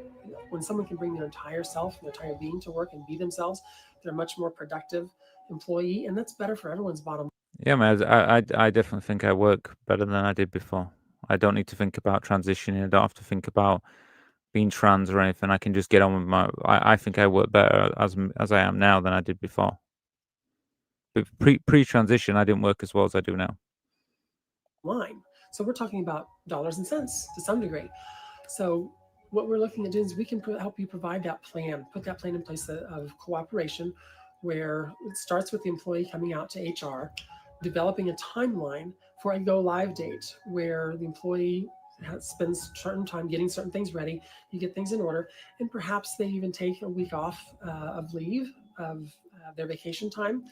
when someone can bring their entire self, their entire being to work and be themselves, they're a much more productive employee, and that's better for everyone's bottom line. Yeah, man, I definitely think I work better than I did before. I don't need to think about transitioning. I don't have to think about being trans or anything. I can just get on with I think I work better as I am now than I did before. But pre-transition, I didn't work as well as I do now. Line. So we're talking about dollars and cents to some degree. So what we're looking at doing is we can help you provide that plan, put that plan in place of cooperation, where it starts with the employee coming out to HR, developing a timeline for a go live date where the employee spends certain time getting certain things ready, you get things in order, and perhaps they even take a week off of leave of their vacation time.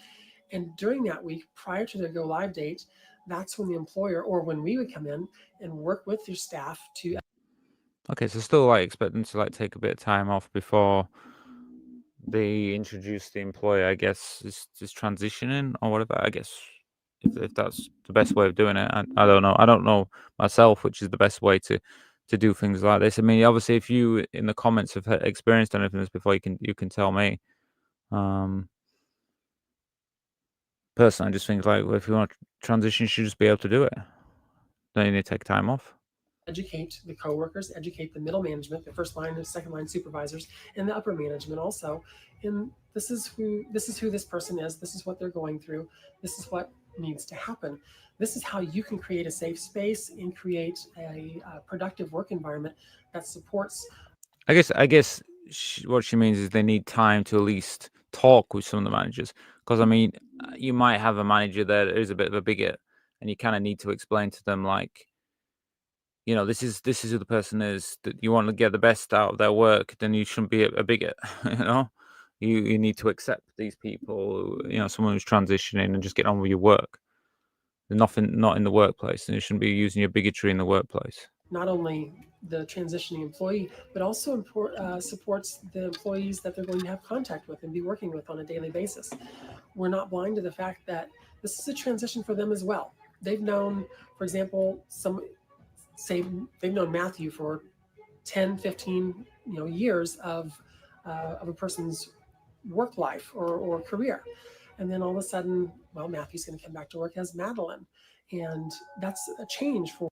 And during that week, prior to their go live date, that's when the employer, or when we would come in and work with your staff to. Okay, so still like expect them to like take a bit of time off before they introduce the employee, I guess, is transitioning or whatever. I guess if that's the best way of doing it. I don't know. I don't know myself which is the best way to do things like this. I mean, obviously, if you in the comments have experienced anything this before, you can tell me. Personally, I just think, like, if you want to transition, you should just be able to do it. Don't you need to take time off? Educate the coworkers, educate the middle management, the first line and second line supervisors, and the upper management also. And this is who this person is. This is what they're going through. This is what needs to happen. This is how you can create a safe space and create a productive work environment that supports. I guess what she means is they need time to at least talk with some of the managers, because I mean, you might have a manager that is a bit of a bigot, and you kind of need to explain to them, like, this is who the person is, that you want to get the best out of their work, then you shouldn't be a bigot. You need to accept these people, someone who's transitioning, and just get on with your work. Not in the workplace, and you shouldn't be using your bigotry in the workplace. Not only the transitioning employee, but also supports the employees that they're going to have contact with and be working with on a daily basis. We're not blind to the fact that this is a transition for them as well. They've known, for example, they've known Matthew for 10, 15 years of a person's work life or career. And then all of a sudden, well, Matthew's going to come back to work as Madeline. And that's a change for.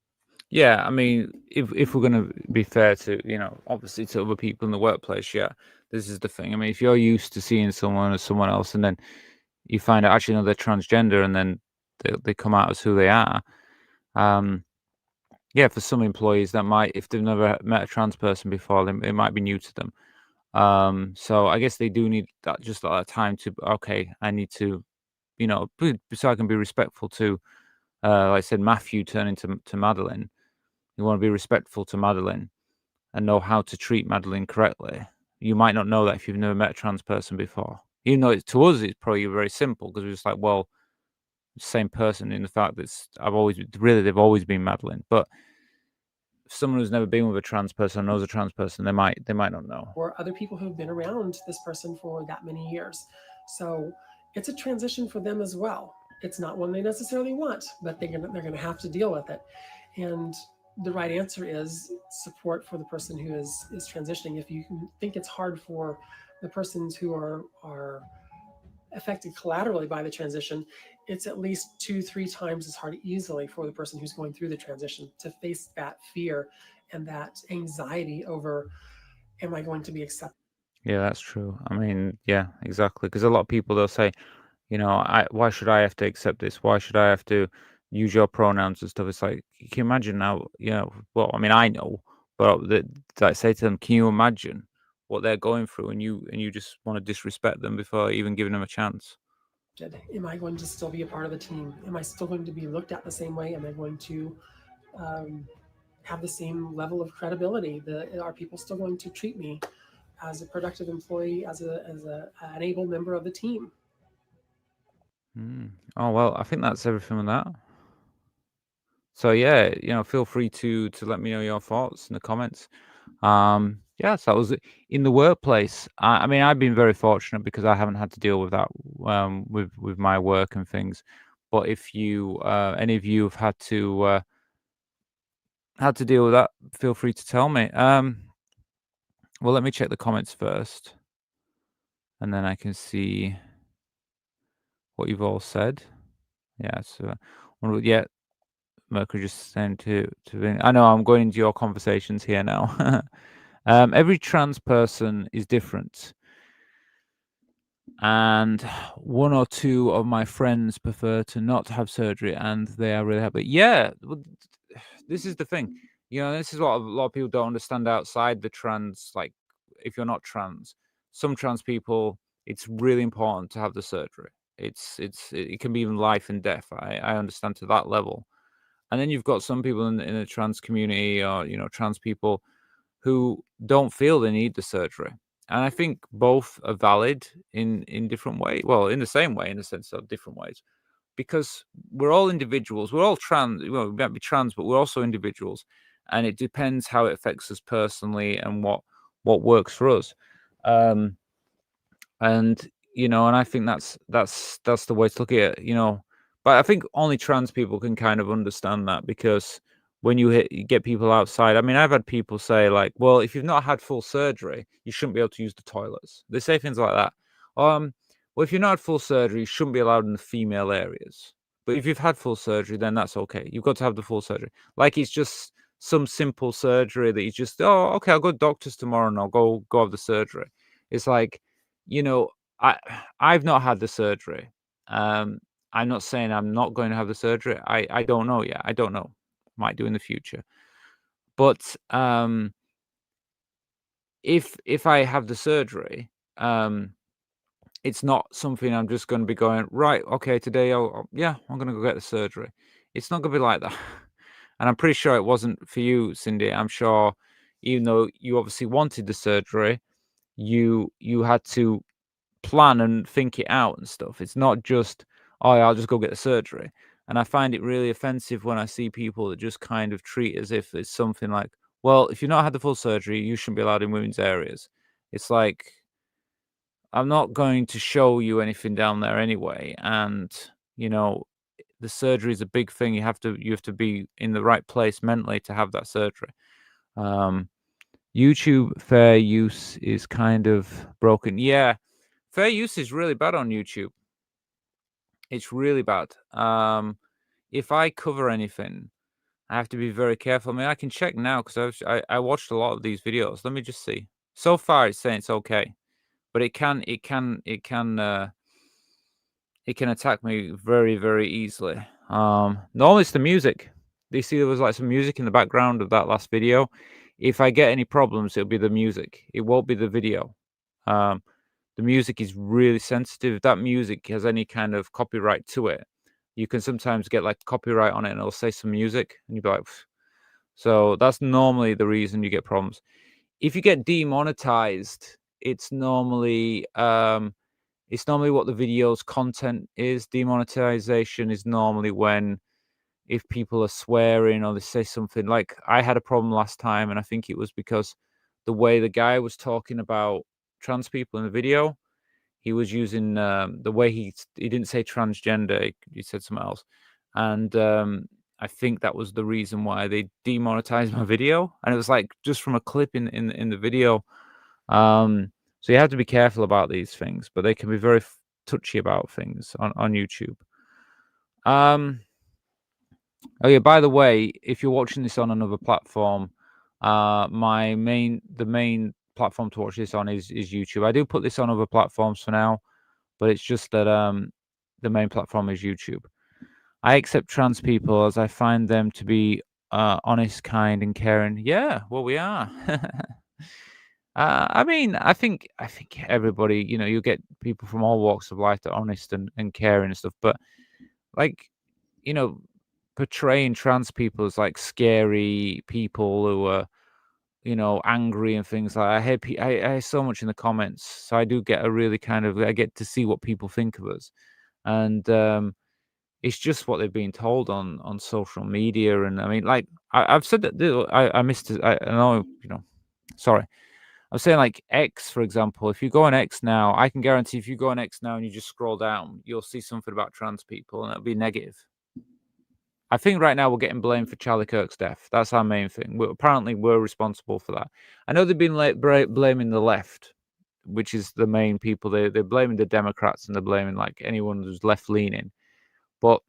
Yeah, I mean, if we're going to be fair to, obviously to other people in the workplace, yeah, this is the thing. I mean, if you're used to seeing someone as someone else, and then you find out actually, they're transgender, and then they come out as who they are. Yeah, for some employees, that might, if they've never met a trans person before, it might be new to them. So I guess they do need that, just that time to, okay, I need to, so I can be respectful to, like I said, Matthew turning to Madeline. You want to be respectful to Madeline and know how to treat Madeline correctly. You might not know that if you've never met a trans person before. To us, it's probably very simple, because we're just like, well, same person, in the fact that they've always been Madeline. But someone who's never been with a trans person, knows a trans person, they might not know. Or other people who've been around this person for that many years. So it's a transition for them as well. It's not one they necessarily want, but they're gonna have to deal with it. And the right answer is support for the person who is transitioning. If you think it's hard for the persons who are affected collaterally by the transition, it's at least 2-3 times as hard easily for the person who's going through the transition to face that fear and that anxiety over, am I going to be accepted? Yeah, that's true. I mean, yeah, exactly. Because a lot of people, they'll say, why should I have to accept this? Why should I have to use your pronouns and stuff? It's like, can you imagine now, well, I mean, I know, but I say to them, can you imagine what they're going through, and you just want to disrespect them before even giving them a chance? Am I going to still be a part of the team? Am I still going to be looked at the same way? Am I going to have the same level of credibility? Are people still going to treat me as a productive employee, as an able member of the team? Oh, well, I think that's everything with that. So yeah, feel free to let me know your thoughts in the comments. Yes, that was it. In the workplace. I mean, I've been very fortunate because I haven't had to deal with that with my work and things. But if any of you have had to deal with that, feel free to tell me. Well, let me check the comments first, and then I can see what you've all said. Yeah, so yeah, Mercury just saying to I know I'm going into your conversations here now. Every trans person is different, and one or two of my friends prefer to not have surgery, and they are really happy. Yeah, this is the thing. This is what a lot of people don't understand outside the trans. Like, if you're not trans, some trans people, it's really important to have the surgery. It can be even life and death. I understand to that level. And then you've got some people in the trans community, or trans people who don't feel they need the surgery. And I think both are valid in different ways. Well, in the same way, in the sense of different ways, because we're all individuals. We're all trans. Well, we might be trans, but we're also individuals, and it depends how it affects us personally and what works for us. And and I think that's the way to look at it. But I think only trans people can kind of understand that, because when you get people outside, I mean, I've had people say, like, well, if you've not had full surgery, you shouldn't be able to use the toilets. They say things like that. Well, if you're not had full surgery, you shouldn't be allowed in the female areas. But if you've had full surgery, then that's okay. You've got to have the full surgery. Like, it's just some simple surgery that you just, oh, okay, I'll go to doctors tomorrow and I'll go have the surgery. It's like, you know, I've not had the surgery. I'm not saying I'm not going to have the surgery. I don't know yet. I don't know. Might do in the future. But if I have the surgery, it's not something I'm just going to be going, right, okay, today I'm going to go get the surgery. It's not going to be like that. And I'm pretty sure it wasn't for you, Cindy. I'm sure, even though you obviously wanted the surgery, you had to plan and think it out and stuff. It's not just, oh, I'll just go get the surgery. And I find it really offensive when I see people that just kind of treat as if it's something like, well, if you've not had the full surgery, you shouldn't be allowed in women's areas. It's like, I'm not going to show you anything down there anyway. And, the surgery is a big thing. You have to be in the right place mentally to have that surgery. YouTube fair use is kind of broken. Yeah, fair use is really bad on YouTube. It's really bad. If I cover anything, I have to be very careful. I mean, I can check now because I watched a lot of these videos. Let me just see. So far, it's saying it's okay, but it can attack me very, very easily. Normally it's the music. You see, there was like some music in the background of that last video. If I get any problems, it'll be the music. It won't be the video. The music is really sensitive. If that music has any kind of copyright to it, you can sometimes get like copyright on it, and it'll say some music, and you'll be like, pff. So that's normally the reason you get problems. If you get demonetized, it's normally what the video's content is. Demonetization is normally when, if people are swearing or they say something, like I had a problem last time, and I think it was because the way the guy was talking about trans people in the video, he was using the way he didn't say transgender, he said something else, and I think that was the reason why they demonetized my video, and it was like just from a clip in the video. So you have to be careful about these things, but they can be very touchy about things on YouTube. Oh yeah, by the way, if you're watching this on another platform, the main platform to watch this on is YouTube. I do put this on other platforms for now, but it's just that the main platform is YouTube. I accept trans people as I find them to be honest, kind, and caring. Yeah, well, we are. I mean, I think everybody, you get people from all walks of life that are honest and caring and stuff, but like, portraying trans people as like scary people who are, angry and things like I hear I hear so much in the comments, so I do get a really I get to see what people think of us, and it's just what they've been told on social media, and I mean, like I've said that I missed it. I know, sorry. I was saying like X, for example. If you go on X now, I can guarantee if you go on X now and you just scroll down, you'll see something about trans people, and it'll be negative. I think right now we're getting blamed for Charlie Kirk's death. That's our main thing. Apparently, we're responsible for that. I know they've been blaming the left, which is the main people. They're blaming the Democrats, and they're blaming like anyone who's left leaning. But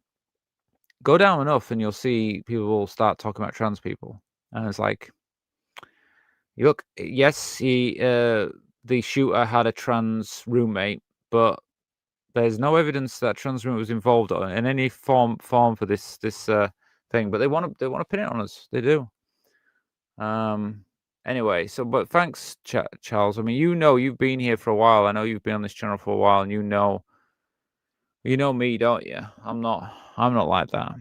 go down enough, and you'll see people will start talking about trans people, and it's like, look, yes, the shooter had a trans roommate, but there's no evidence that trans roommate was involved in any form for this thing. But they want to pin it on us. They do. Anyway, but thanks, Charles. I mean, you've been here for a while. I know you've been on this channel for a while, and you know me, don't you? I'm not like that.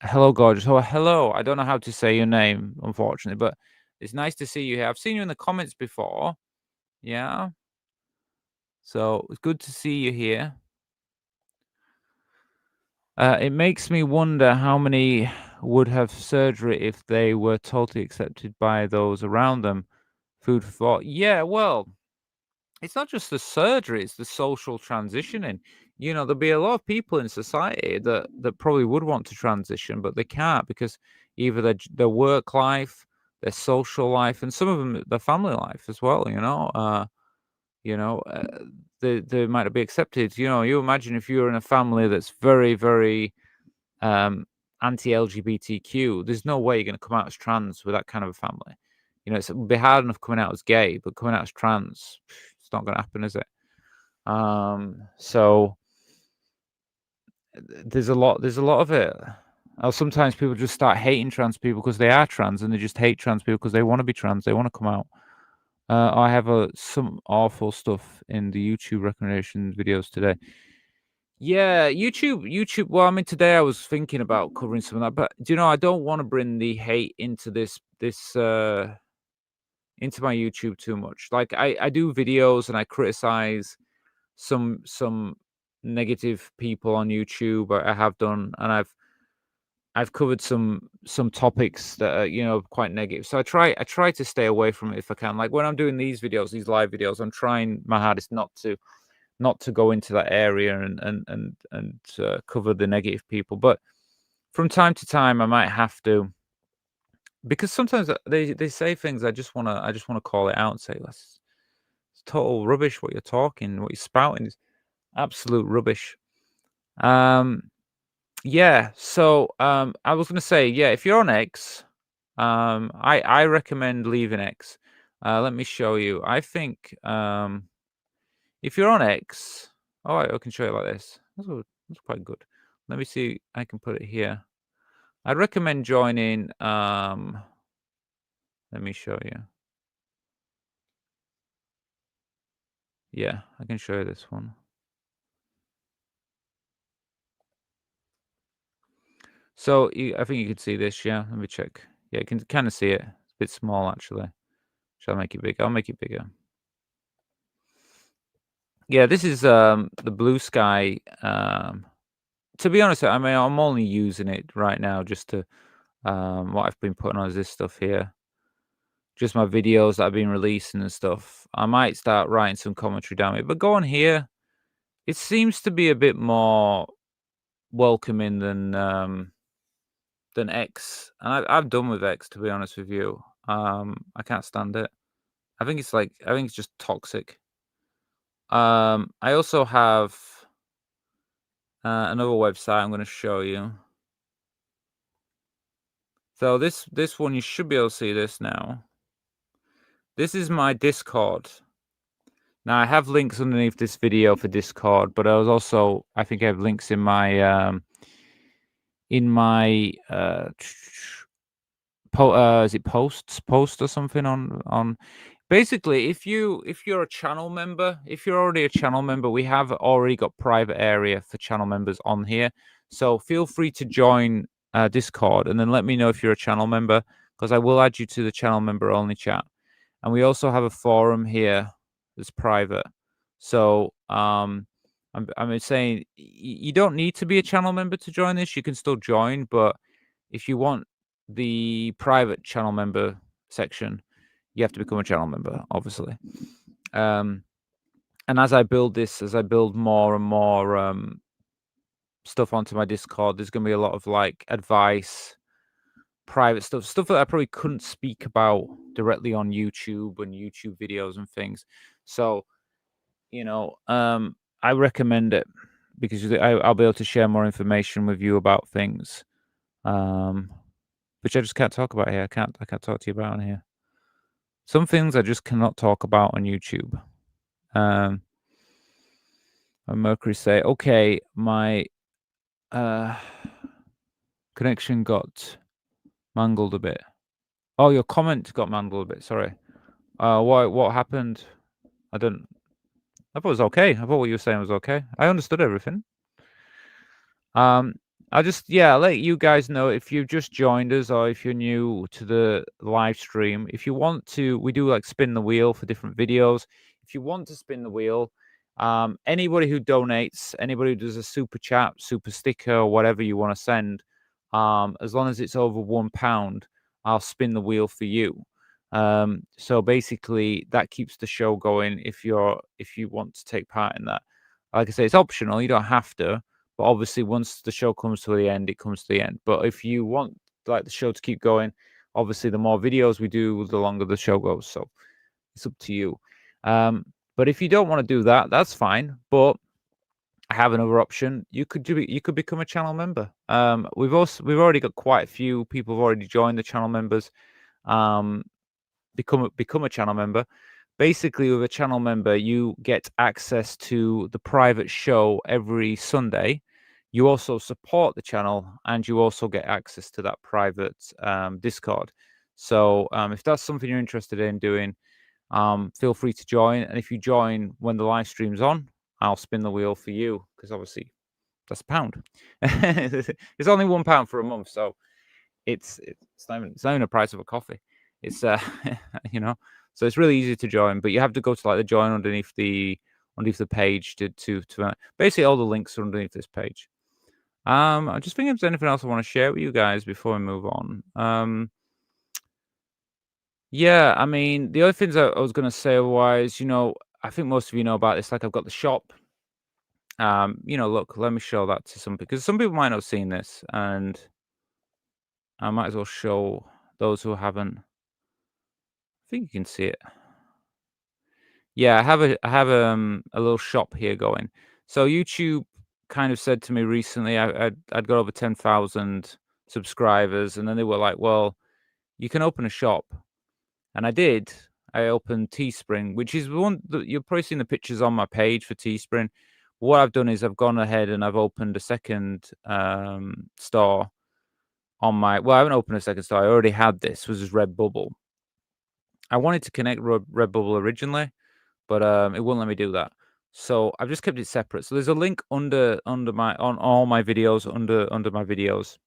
Hello, gorgeous. Oh, hello. I don't know how to say your name, unfortunately, but it's nice to see you here. I've seen you in the comments before. Yeah. So it's good to see you here. It makes me wonder how many would have surgery if they were totally accepted by those around them. Food for thought. Yeah, well, it's not just the surgery, it's the social transitioning. There'll be a lot of people in society that probably would want to transition, but they can't because either their work life, their social life, and some of them their family life as well. They might not be accepted. You imagine if you're in a family that's very, very anti-LGBTQ, there's no way you're going to come out as trans with that kind of a family. It would be hard enough coming out as gay, but coming out as trans, it's not going to happen, is it? So there's a lot of it. Sometimes people just start hating trans people because they are trans, and they just hate trans people because they want to be trans. They want to come out. I have some awful stuff in the YouTube recommendation videos today. Yeah, YouTube. Well, I mean, today I was thinking about covering some of that, but I don't want to bring the hate into this into my YouTube too much. Like I do videos and I criticize some negative people on YouTube. I have done, and I've covered some topics that are quite negative. So I try to stay away from it if I can. Like when I'm doing these videos, these live videos, I'm trying my hardest not to go into that area and cover the negative people. But from time to time, I might have to, because sometimes they say things I just want to call it out and say, it's total rubbish what you're talking, what you're spouting is absolute rubbish. Yeah, so I was gonna say, yeah, if you're on X, I recommend leaving X. Let me show you. I think if you're on X, oh, I can show you like this. That's quite good. Let me see. I can put it here. I'd recommend joining. Let me show you. Yeah, I can show you this one. So I think you can see this. Yeah, let me check. Yeah, you can kind of see it. It's a bit small actually. Shall I make it bigger? I'll make it bigger. Yeah, this is the Blue Sky. To be honest, I mean, I'm only using it right now just to what I've been putting on is this stuff here. Just my videos that I've been releasing and stuff. I might start writing some commentary down it, but go on here. it seems to be a bit more welcoming than X, and I've done with X, to be honest with you. I can't stand it. I think it's just toxic. I also have another website I'm going to show you. So this one, you should be able to see this now. This is my Discord. Now I have links underneath this video for Discord, but I think I have links in my is it post or something on. Basically, if you're a channel member, if you're already a channel member, we have already got private area for channel members on here. So feel free to join Discord and then let me know if you're a channel member, because I will add you to the channel member only chat. And we also have a forum here that's private. So I'm saying you don't need to be a channel member to join this. You can still join, but if you want the private channel member section, you have to become a channel member, obviously. And as I build more and more stuff onto my Discord, there's going to be a lot of like advice, private stuff that I probably couldn't speak about directly on YouTube and YouTube videos and things. So, I recommend it because I'll be able to share more information with you about things, which I just can't talk about here. I can't talk to you about on here. Some things I just cannot talk about on YouTube. And Mercury say, okay, my connection got mangled a bit. Oh, your comment got mangled a bit. Sorry. What happened? I thought it was okay. I thought what you were saying was okay. I understood everything. I'll let you guys know if you've just joined us or if you're new to the live stream. If you want to, we do like spin the wheel for different videos. If you want to spin the wheel, anybody who donates, anybody who does a super chat, super sticker, or whatever you want to send, as long as it's over £1, I'll spin the wheel for you. So basically that keeps the show going if you want to take part in that. Like I say, it's optional, you don't have to. But obviously, once the show comes to the end, it comes to the end. But if you want like the show to keep going, obviously, the more videos we do, the longer the show goes. So it's up to you. But if you don't want to do that, that's fine. But I have another option. You could become a channel member. We've already got quite a few people who've already joined the channel members. Become a channel member. Basically, with a channel member, you get access to the private show every Sunday. You also support the channel, and you also get access to that private Discord. So if that's something you're interested in doing, feel free to join. And if you join when the live stream's on, I'll spin the wheel for you, because obviously that's £1. It's only £1 for a month, so it's not even the price of a coffee. It's so it's really easy to join, but you have to go to like the join underneath the page to basically all the links are underneath this page. I just think if there's anything else I want to share with you guys before we move on. Yeah, I mean, the other things I was going to say was, I think most of you know about this. Like, I've got the shop. Look, let me show that to some people, because some people might not have seen this, and I might as well show those who haven't. I think you can see it. Yeah, I have a little shop here going. So YouTube kind of said to me recently, I'd got over 10,000 subscribers, and then they were like, "Well, you can open a shop," and I did. I opened Teespring, which is one that you're probably seeing the pictures on my page for Teespring. What I've done is I've gone ahead and I've opened a second store on my. Well, I haven't opened a second store. I already had this. It was just Redbubble. I wanted to connect Redbubble originally, but it wouldn't let me do that. So I've just kept it separate. So there's a link under my on all my videos under my videos,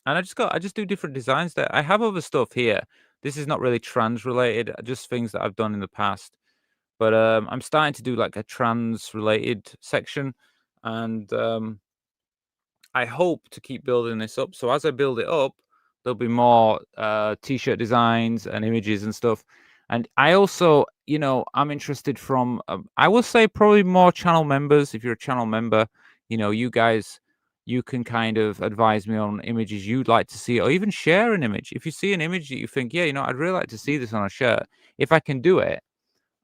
and I just do different designs there. I have other stuff here. This is not really trans related, just things that I've done in the past. But I'm starting to do like a trans related section, and I hope to keep building this up. So as I build it up, there'll be more t-shirt designs and images and stuff. And I also, I'm interested from, I will say probably more channel members. If you're a channel member, you guys, you can kind of advise me on images you'd like to see, or even share an image. If you see an image that you think, yeah, I'd really like to see this on a shirt. If I can do it,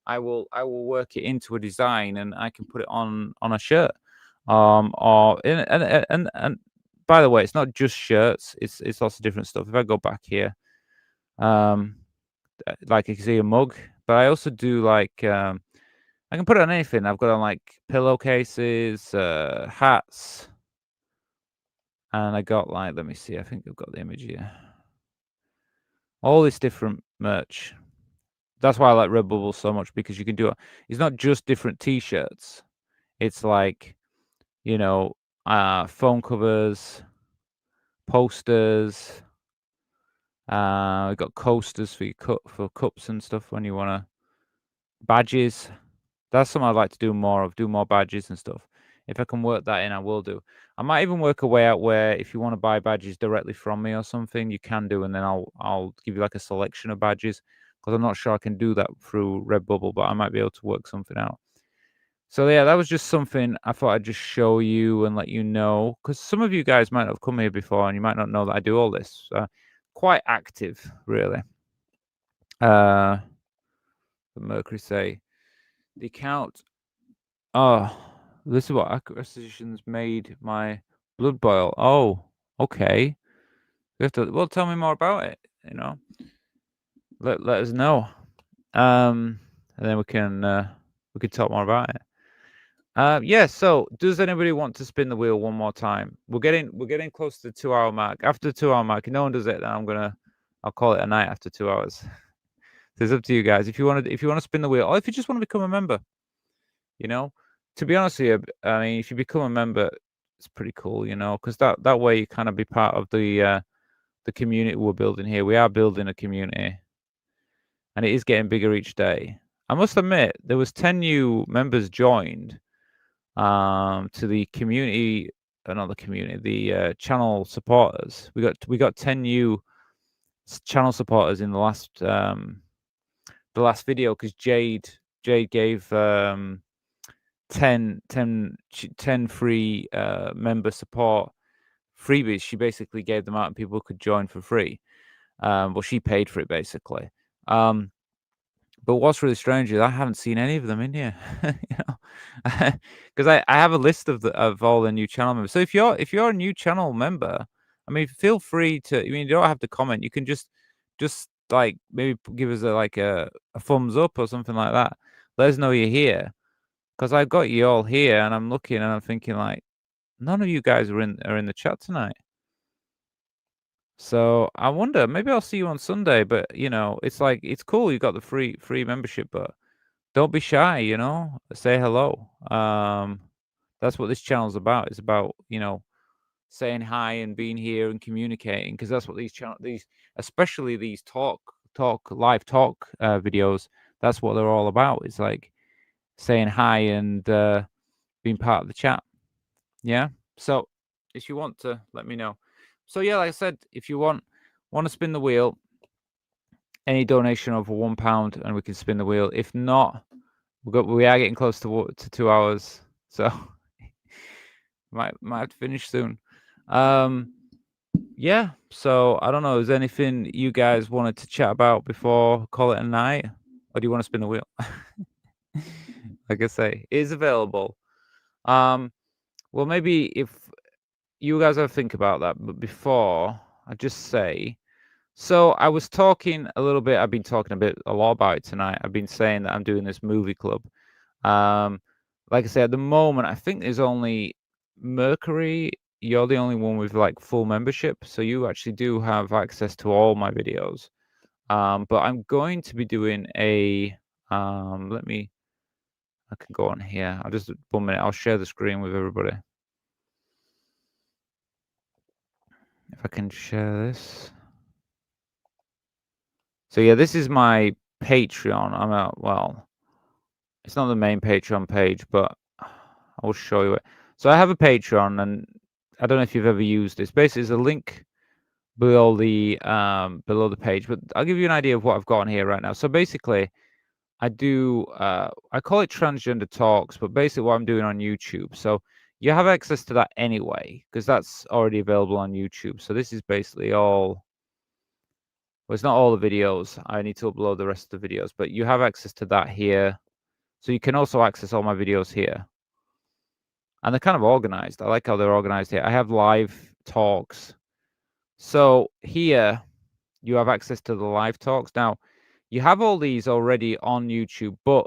I will work it into a design and I can put it on a shirt. Or and by the way, it's not just shirts. It's lots of different stuff. If I go back here, like you can see a mug, but I also do like I can put it on anything. I've got on like pillowcases, hats, and I got like, let me see. I think I've got the image here. All this different merch. That's why I like Redbubble so much, because you can do it. It's not just different T-shirts. It's like, phone covers, posters. We've got coasters for your for cups and stuff when you wanna. Badges. That's something I'd like to do more of. Do more badges and stuff. If I can work that in, I will do. I might even work a way out where if you want to buy badges directly from me or something, you can do, and then I'll give you like a selection of badges, because I'm not sure I can do that through Redbubble, but I might be able to work something out. So yeah, that was just something I thought I'd just show you and let you know, because some of you guys might not have come here before and you might not know that I do all this. Quite active, really. The Mercury say the account. Oh, this is what acquisitions made my blood boil. Oh, okay. We have to. Well, tell me more about it. Let us know. And then we can talk more about it. Yeah. So, does anybody want to spin the wheel one more time? We're getting close to the 2-hour mark. After the 2-hour mark, if no one does it, then I'll call it a night after 2 hours. So it's up to you guys. If you want to spin the wheel, or if you just want to become a member, to be honest with you, I mean, if you become a member, it's pretty cool, because that way you kind of be part of the community we're building here. We are building a community, and it is getting bigger each day. I must admit, there was 10 new members joined to the community, not the community, the channel supporters. We got 10 new channel supporters in the last video, because Jade gave 10 free member support freebies. She basically gave them out and people could join for free. Well, she paid for it basically. But what's really strange is I haven't seen any of them in here, because I have a list of all the new channel members. So if you're a new channel member, I mean, feel free to. I mean, you don't have to comment. You can just like maybe give us a thumbs up or something like that. Let us know you're here, because I've got you all here, and I'm looking and I'm thinking like, none of you guys are in the chat tonight. So I wonder, maybe I'll see you on Sunday. But it's like, it's cool. You got the free membership, but don't be shy. Say hello. That's what this channel's about. It's about saying hi and being here and communicating, because that's what especially these live talk videos. That's what they're all about. It's like saying hi and being part of the chat. Yeah. So if you want to, let me know. So yeah, like I said, if you want to spin the wheel, any donation over £1 and we can spin the wheel. If not, we are getting close to 2 hours, so might have to finish soon. Yeah. So I don't know. Is there anything you guys wanted to chat about before call it a night, or do you want to spin the wheel? Like I say, it is available. Well, maybe if you guys have to think about that, but before I just say, so I was talking a little bit. I've been talking a lot about it tonight. I've been saying that I'm doing this movie club. Like I said, at the moment, I think there's only Mercury. You're the only one with like full membership, so you actually do have access to all my videos. But I'm going to be doing a I can go on here. I'll just 1 minute. I'll share the screen with everybody. If I can share this. So yeah, this is my Patreon. Well, it's not the main Patreon page, but I will show you it. So I have a Patreon, and I don't know if you've ever used this. Basically, it's a link below the page. But I'll give you an idea of what I've got on here right now. So basically, I do I call it transgender talks, but basically what I'm doing on YouTube. So you have access to that anyway, because that's already available on YouTube. So this is basically all. Well, it's not all the videos. I need to upload the rest of the videos, but you have access to that here. So you can also access all my videos here. And they're kind of organized. I like how they're organized here. I have live talks. So here you have access to the live talks. Now, you have all these already on YouTube, but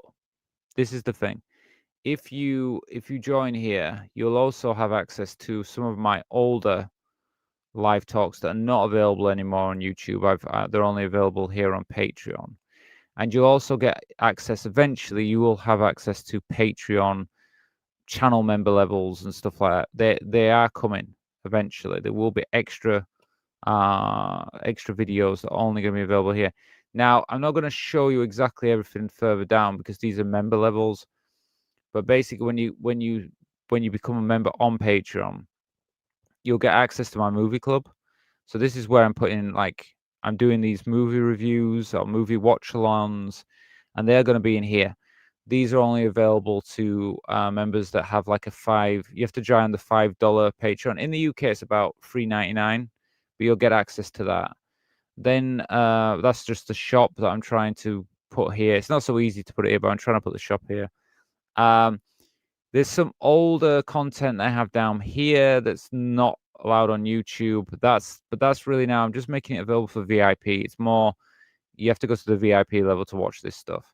this is the thing. If you join here, you'll also have access to some of my older live talks that are not available anymore on YouTube. They're only available here on Patreon. And you'll also get access, eventually you will have access to Patreon channel member levels and stuff like that. They are coming eventually. There will be extra videos that are only going to be available here. Now, I'm not going to show you exactly everything further down because these are member levels. But basically, when you become a member on Patreon, you'll get access to my movie club. So this is where I'm putting, like, I'm doing these movie reviews or movie watch-alongs, and they're going to be in here. These are only available to members that have like you have to join the $5 Patreon. In the UK, it's about $3.99, but you'll get access to that. Then that's just the shop that I'm trying to put here. It's not so easy to put it here, but I'm trying to put the shop here. There's some older content I have down here that's not allowed on YouTube. But that's really now I'm just making it available for VIP. It's more you have to go to the VIP level to watch this stuff.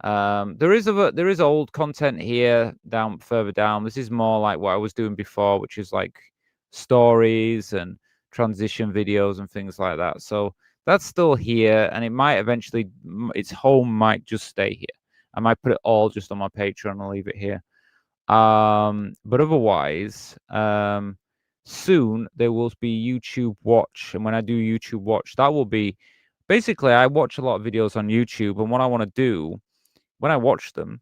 There is old content here further down. This is more like what I was doing before, which is like stories and transition videos and things like that. So that's still here, and it might eventually its home might just stay here. I might put it all just on my Patreon and leave it here. But otherwise, soon there will be YouTube Watch, and when I do YouTube Watch, that will be basically I watch a lot of videos on YouTube, and what I want to do when I watch them,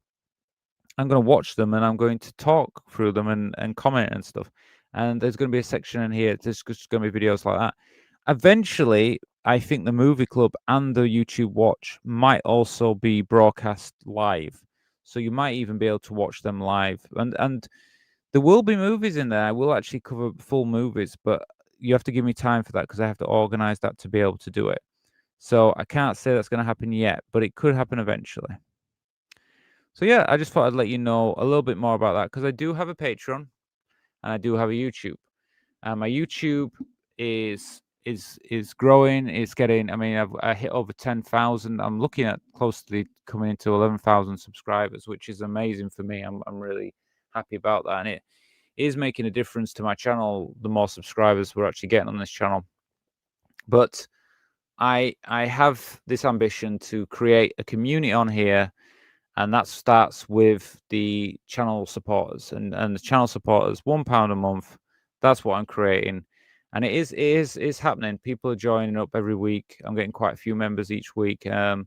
I'm going to watch them and I'm going to talk through them and comment and stuff. And there's going to be a section in here. There's just going to be videos like that. Eventually, I think the movie club and the YouTube Watch might also be broadcast live. So you might even be able to watch them live. And there will be movies in there. I will actually cover full movies, but you have to give me time for that because I have to organize that to be able to do it. So I can't say that's going to happen yet, but it could happen eventually. So yeah, I just thought I'd let you know a little bit more about that because I do have a Patreon and I do have a YouTube. My YouTube is growing. It's getting. I mean, I hit over 10,000. I'm looking at closely coming into 11,000 subscribers, which is amazing for me. I'm really happy about that, and it is making a difference to my channel. The more subscribers we're actually getting on this channel, but I have this ambition to create a community on here. And that starts with the channel supporters and the channel supporters, £1 a month. That's what I'm creating. And it is happening. People are joining up every week. I'm getting quite a few members each week. Some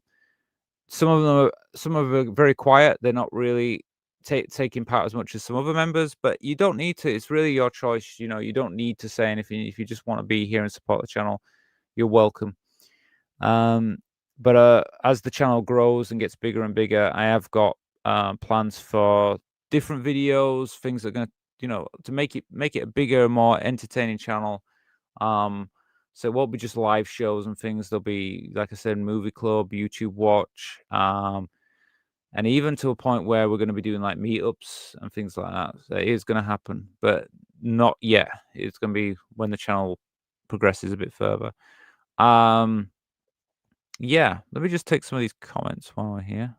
of them are very quiet. They're not really taking part as much as some other members, but you don't need to. It's really your choice. You know, you don't need to say anything. If you just want to be here and support the channel, you're welcome. But as the channel grows and gets bigger and bigger, I have got plans for different videos, things that are going to, to make it a bigger, more entertaining channel. So it won't be just live shows and things. There'll be, like I said, movie club, YouTube Watch, and even to a point where we're going to be doing like meetups and things like that. So it is going to happen, but not yet. It's going to be when the channel progresses a bit further. Yeah, let me just take some of these comments while we're here.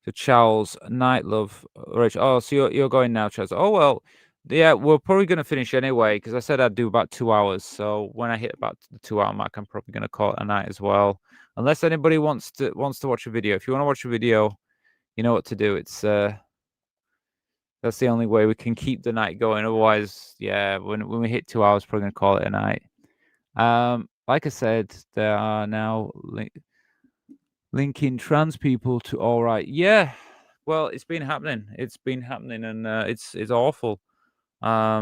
So Charles, night love, Rachel. Oh, so you're going now, Charles. Oh well, yeah, we're probably going to finish anyway because I said I'd do about 2 hours. So when I hit about the 2-hour mark, I'm probably going to call it a night as well. Unless anybody wants to watch a video. If you want to watch a video, you know what to do. It's that's the only way we can keep the night going. Otherwise, yeah, when we hit 2 hours, probably going to call it a night. Like I said, there are now linking trans people to all right. Yeah, well, it's been happening. It's been happening, and it's awful. I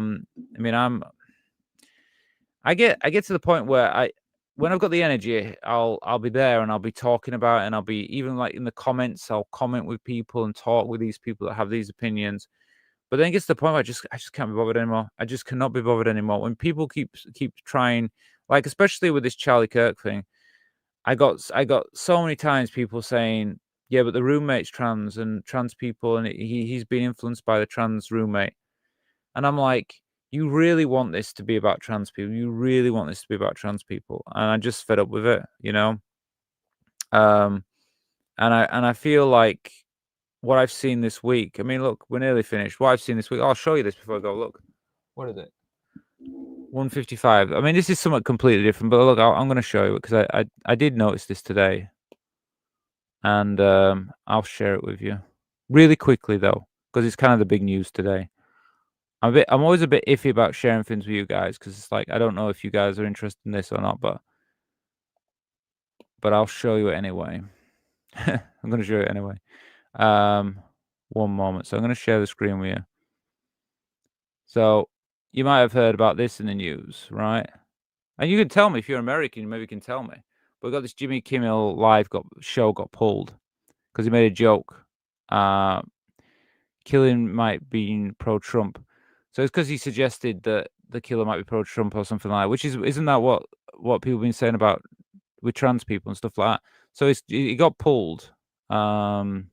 mean, I get to the point where when I've got the energy, I'll be there and I'll be talking about it, and I'll be even like in the comments, I'll comment with people and talk with these people that have these opinions. But then it gets to the point where I just can't be bothered anymore. I just cannot be bothered anymore. When people keep trying, like especially with this Charlie Kirk thing, I got so many times people saying, yeah, but the roommate's trans and trans people, and he's been influenced by the trans roommate. And I'm like, you really want this to be about trans people? You really want this to be about trans people? And I just fed up with it, you know. And I feel like what I've seen this week. I mean, look, we're nearly finished. What I've seen this week, I'll show you this before I go. Look, what is it? 155. I mean, this is somewhat completely different, but look, I'm going to show you it because I did notice this today, and I'll share it with you really quickly though, because it's kind of the big news today. I'm always a bit iffy about sharing things with you guys because it's like I don't know if you guys are interested in this or not, but I'll show you it anyway. I'm going to show you it anyway. One moment. So I'm going to share the screen with you. So you might have heard about this in the news, right? And you can tell me if you're American, maybe you can tell me. But we got this Jimmy Kimmel Live show got pulled because he made a joke. Killing might be pro-Trump. So it's because he suggested that the killer might be pro-Trump or something like that, which isn't that what people have been saying about with trans people and stuff like that. So it got pulled. And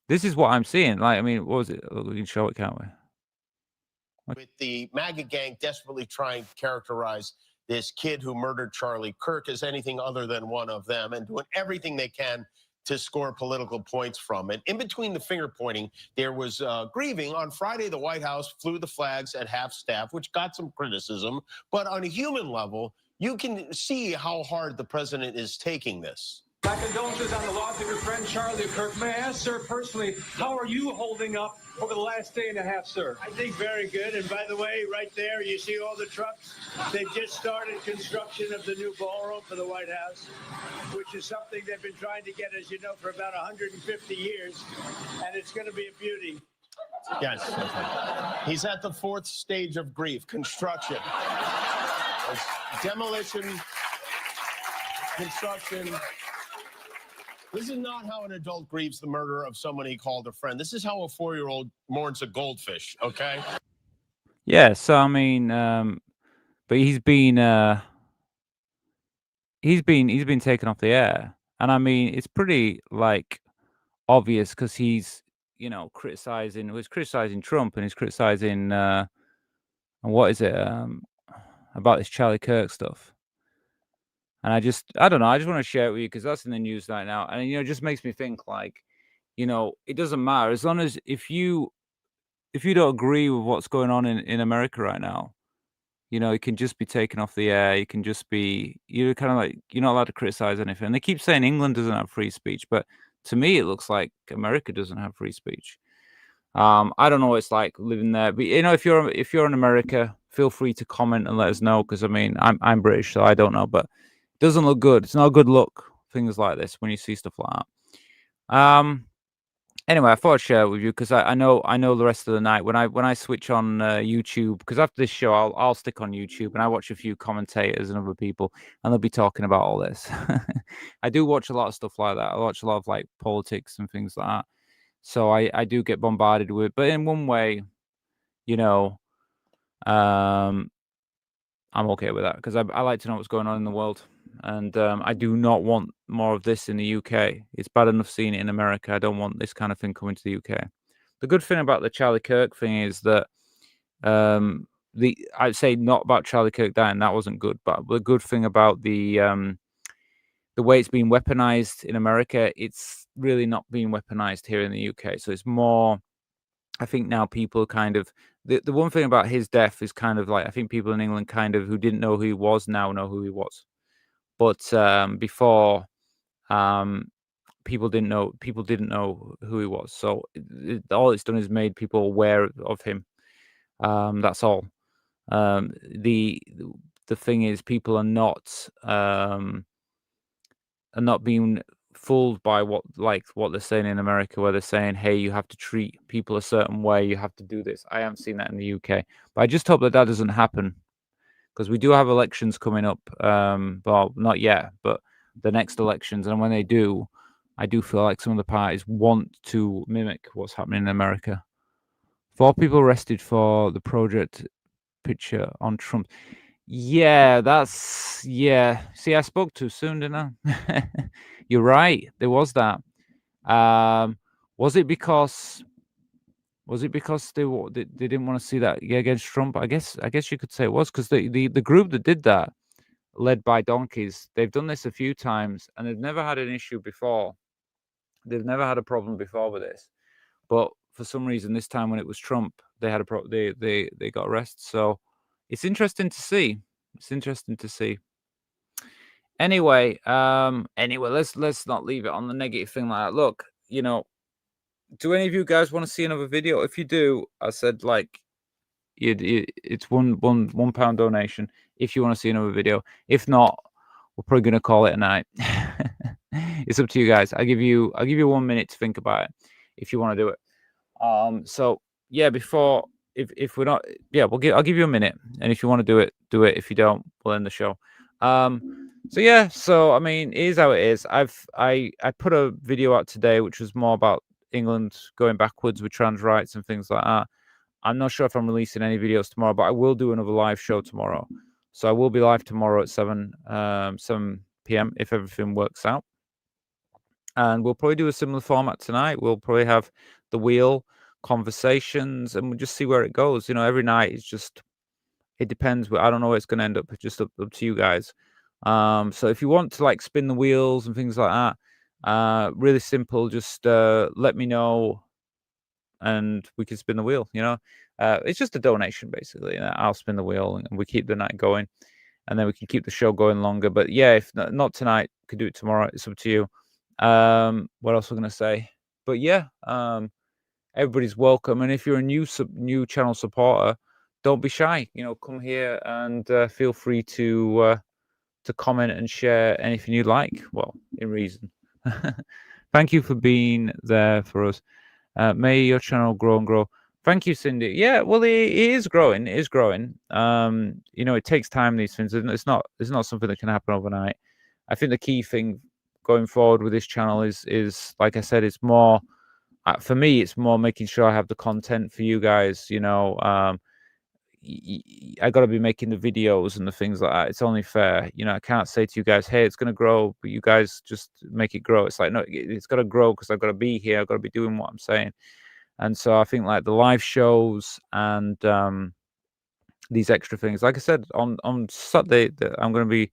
this is what I'm seeing. Like, I mean, what was it? Look, we can show it, can't we? With the MAGA gang desperately trying to characterize this kid who murdered Charlie Kirk as anything other than one of them, and doing everything they can to score political points from it. In between the finger pointing, there was grieving. On Friday, the White House flew the flags at half staff, which got some criticism. But on a human level, you can see how hard the president is taking this. My condolences on the loss of your friend Charlie Kirk. May I ask, sir, personally, how are you holding up over the last day and a half, sir? I think very good. And by the way, right there, you see all the trucks? They've just started construction of the new ballroom for the White House, which is something they've been trying to get, as you know, for about 150 years. And it's going to be a beauty. Yes. He's at the fourth stage of grief, construction. Demolition, construction. This is not how an adult grieves the murder of someone he called a friend. This is how a 4-year-old mourns a goldfish, okay? Yeah, so I mean, but he's been taken off the air. And I mean, it's pretty like obvious because he's, you know, criticizing Trump, and he's criticizing and what is it? About this Charlie Kirk stuff. And I don't know, I just want to share it with you because that's in the news right now. And, you know, it just makes me think like, you know, it doesn't matter as long as if you don't agree with what's going on in America right now, you know, it can just be taken off the air. You can just be, you're kind of like, you're not allowed to criticize anything. And they keep saying England doesn't have free speech, but to me, it looks like America doesn't have free speech. I don't know what it's like living there, but you know, if you're in America, feel free to comment and let us know because I mean, I'm British, so I don't know, but it doesn't look good. It's not a good look. Things like this when you see stuff like that. Anyway, I thought I'd share it with you because I know the rest of the night when I switch on YouTube, because after this show I'll stick on YouTube and I watch a few commentators and other people and they'll be talking about all this. I do watch a lot of stuff like that. I watch a lot of like politics and things like that. So I do get bombarded with it, but in one way, you know, I'm okay with that because I like to know what's going on in the world. And I do not want more of this in the UK. It's bad enough seeing it in America. I don't want this kind of thing coming to the UK. The good thing about the Charlie Kirk thing is that I'd say not about Charlie Kirk dying, that wasn't good. But the good thing about the way it's being weaponized in America, it's really not being weaponized here in the UK. So it's more, I think now people kind of, the one thing about his death is kind of like, I think people in England kind of who didn't know who he was now know who he was. But before, people didn't know who he was. So all it's done is made people aware of him. That's all. The thing is, people are not being fooled by what they're saying in America, where they're saying, "Hey, you have to treat people a certain way. You have to do this." I haven't seen that in the UK, but I just hope that doesn't happen, because we do have elections coming up. Well, not yet, but the next elections, and when they do, I do feel like some of the parties want to mimic what's happening in America. 4 people arrested for the project picture on Trump. Yeah, that's See, I spoke too soon, didn't I? You're right. There was that. Was it because they didn't want to see that against Trump? I guess you could say it was, because the group that did that, led by donkeys, they've done this a few times and they've never had an issue before. They've never had a problem before with this, but for some reason this time when it was Trump, they had they got arrested. So it's interesting to see. Anyway, let's not leave it on the negative thing like that. Look, do any of you guys want to see another video? If you do, I said, like, it's £1 donation if you want to see another video. If not, we're probably gonna call it a night. It's up to you guys. I'll give you 1 minute to think about it if you want to do it. So yeah, if we're not, yeah, I'll give you a minute, and if you want to do it, do it. If you don't, we'll end the show. So yeah, I mean, it is how it is. I put a video out today which was more about England going backwards with trans rights and things like that. I'm not sure if I'm releasing any videos tomorrow, but I will do another live show tomorrow. So I will be live tomorrow at 7 p.m. if everything works out. And we'll probably do a similar format tonight. We'll probably have the wheel conversations, and we'll just see where it goes. Every night is just, it depends. I don't know where it's going to end up. Just up to you guys. So if you want to, like, spin the wheels and things like that, really simple. Just let me know, and we can spin the wheel. It's just a donation basically, and I'll spin the wheel, and we keep the night going, and then we can keep the show going longer. But yeah, if not tonight, could do it tomorrow. It's up to you. What else was I gonna say? But yeah, everybody's welcome, and if you're a new channel supporter, don't be shy. Come here and feel free to comment and share anything you like. Well, in reason. Thank you for being there for us. May your channel grow and grow. Thank you, Cindy. Yeah, well, it is growing. It is growing. It takes time, these things. It's not something that can happen overnight. I think the key thing going forward with this channel is like I said, it's more for me. It's more making sure I have the content for you guys. I got to be making the videos and the things like that. It's only fair. I can't say to you guys, hey, it's going to grow, but you guys just make it grow. It's like, no, it's got to grow because I've got to be here. I've got to be doing what I'm saying. And so I think, like, the live shows and these extra things, like I said, on Saturday, I'm going to be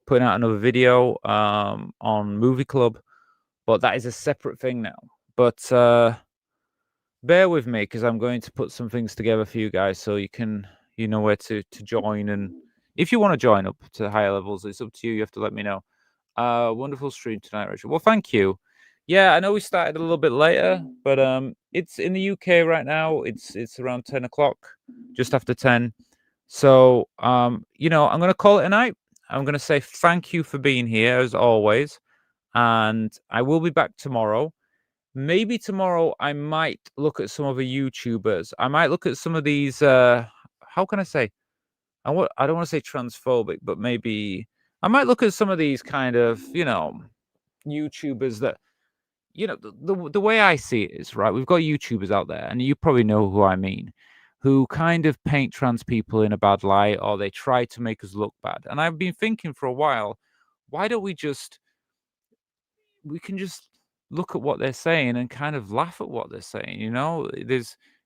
putting out another video on Movie Club, but that is a separate thing now. But bear with me, because I'm going to put some things together for you guys, so you know where to join. And if you want to join up to higher levels, it's up to you. You have to let me know. Wonderful stream tonight, Richard. Well, thank you. Yeah, I know we started a little bit later, but it's in the UK right now. It's around 10 o'clock, just after 10. So I'm going to call it a night. I'm going to say thank you for being here as always, and I will be back tomorrow. Maybe tomorrow I might look at some other YouTubers. I might look at some of these. How can I say? I don't want to say transphobic, but maybe I might look at some of these kind of YouTubers that the way I see it is, right. We've got YouTubers out there, and you probably know who I mean, who kind of paint trans people in a bad light, or they try to make us look bad. And I've been thinking for a while, why don't we can just look at what they're saying and kind of laugh at what they're saying.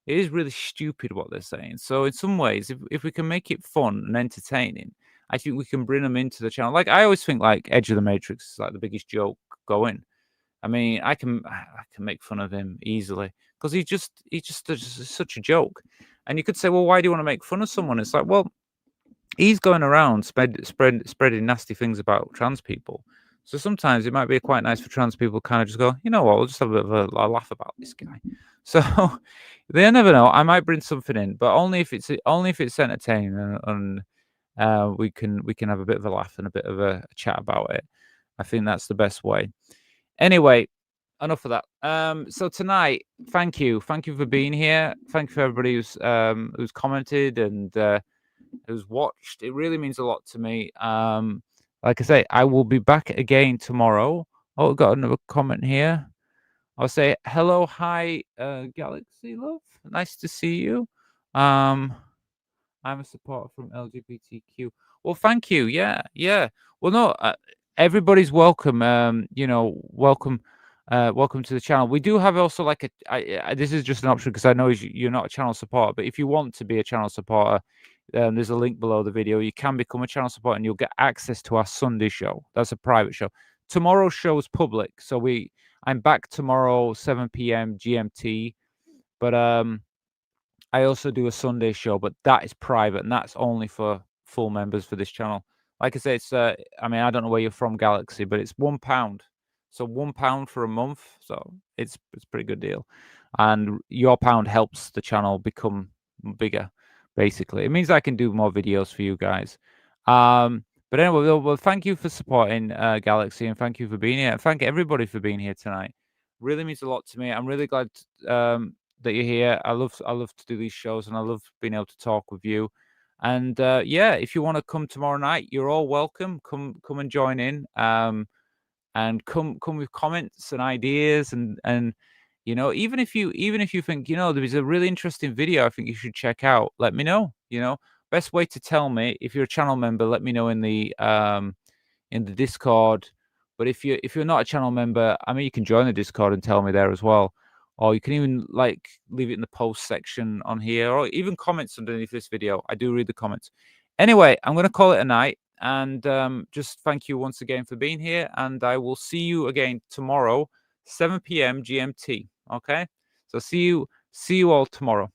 It is really stupid what they're saying. So in some ways, if we can make it fun and entertaining, I think we can bring them into the channel. Like, I always think, like, Edge of the Matrix is like the biggest joke going. I mean, I can make fun of him easily, because he's just such a joke. And you could say, well, why do you want to make fun of someone? It's like, well, he's going around spreading nasty things about trans people. So sometimes it might be quite nice for trans people to kind of just go, you know what, we'll just have a bit of a laugh about this guy. So they never know. I might bring something in, but only if it's entertaining, and we can have a bit of a laugh and a bit of a chat about it. I think that's the best way. Anyway, enough of that. So tonight, thank you for being here. Thank you for everybody who's commented and who's watched. It really means a lot to me. Like I say, I will be back again tomorrow. Oh, we've got another comment here. I'll say hello, hi, Galaxy Love. Nice to see you. I'm a supporter from LGBTQ. Well, thank you. Yeah. Well, no, everybody's welcome. Welcome. Welcome to the channel. We do have also like this is just an option because I know you're not a channel supporter, but if you want to be a channel supporter, there's a link below the video. You can become a channel supporter and you'll get access to our Sunday show. That's a private show. Tomorrow's show is public, so I'm back tomorrow 7 p.m. GMT, but I also do a Sunday show, but that is private and that's only for full members for this channel. Like I say, it's I don't know where you're from, Galaxy, but it's £1. So £1 for a month. So it's a pretty good deal. And your pound helps the channel become bigger, basically. It means I can do more videos for you guys. But anyway, well, thank you for supporting Galaxy and thank you for being here. And thank everybody for being here tonight. Really means a lot to me. I'm really glad that you're here. I love to do these shows and I love being able to talk with you. And yeah, if you want to come tomorrow night, you're all welcome. Come and join in. And come with comments and ideas and even if you think there's a really interesting video I think you should check out, let me know. Best way to tell me, if you're a channel member, let me know in the Discord. But if you're not a channel member, you can join the Discord and tell me there as well, or you can even leave it in the post section on here, or even comments underneath this video. I do read the comments. Anyway, I'm going to call it a night. And just thank you once again for being here. And I will see you again tomorrow, 7 p.m. GMT. Okay? So see you all tomorrow.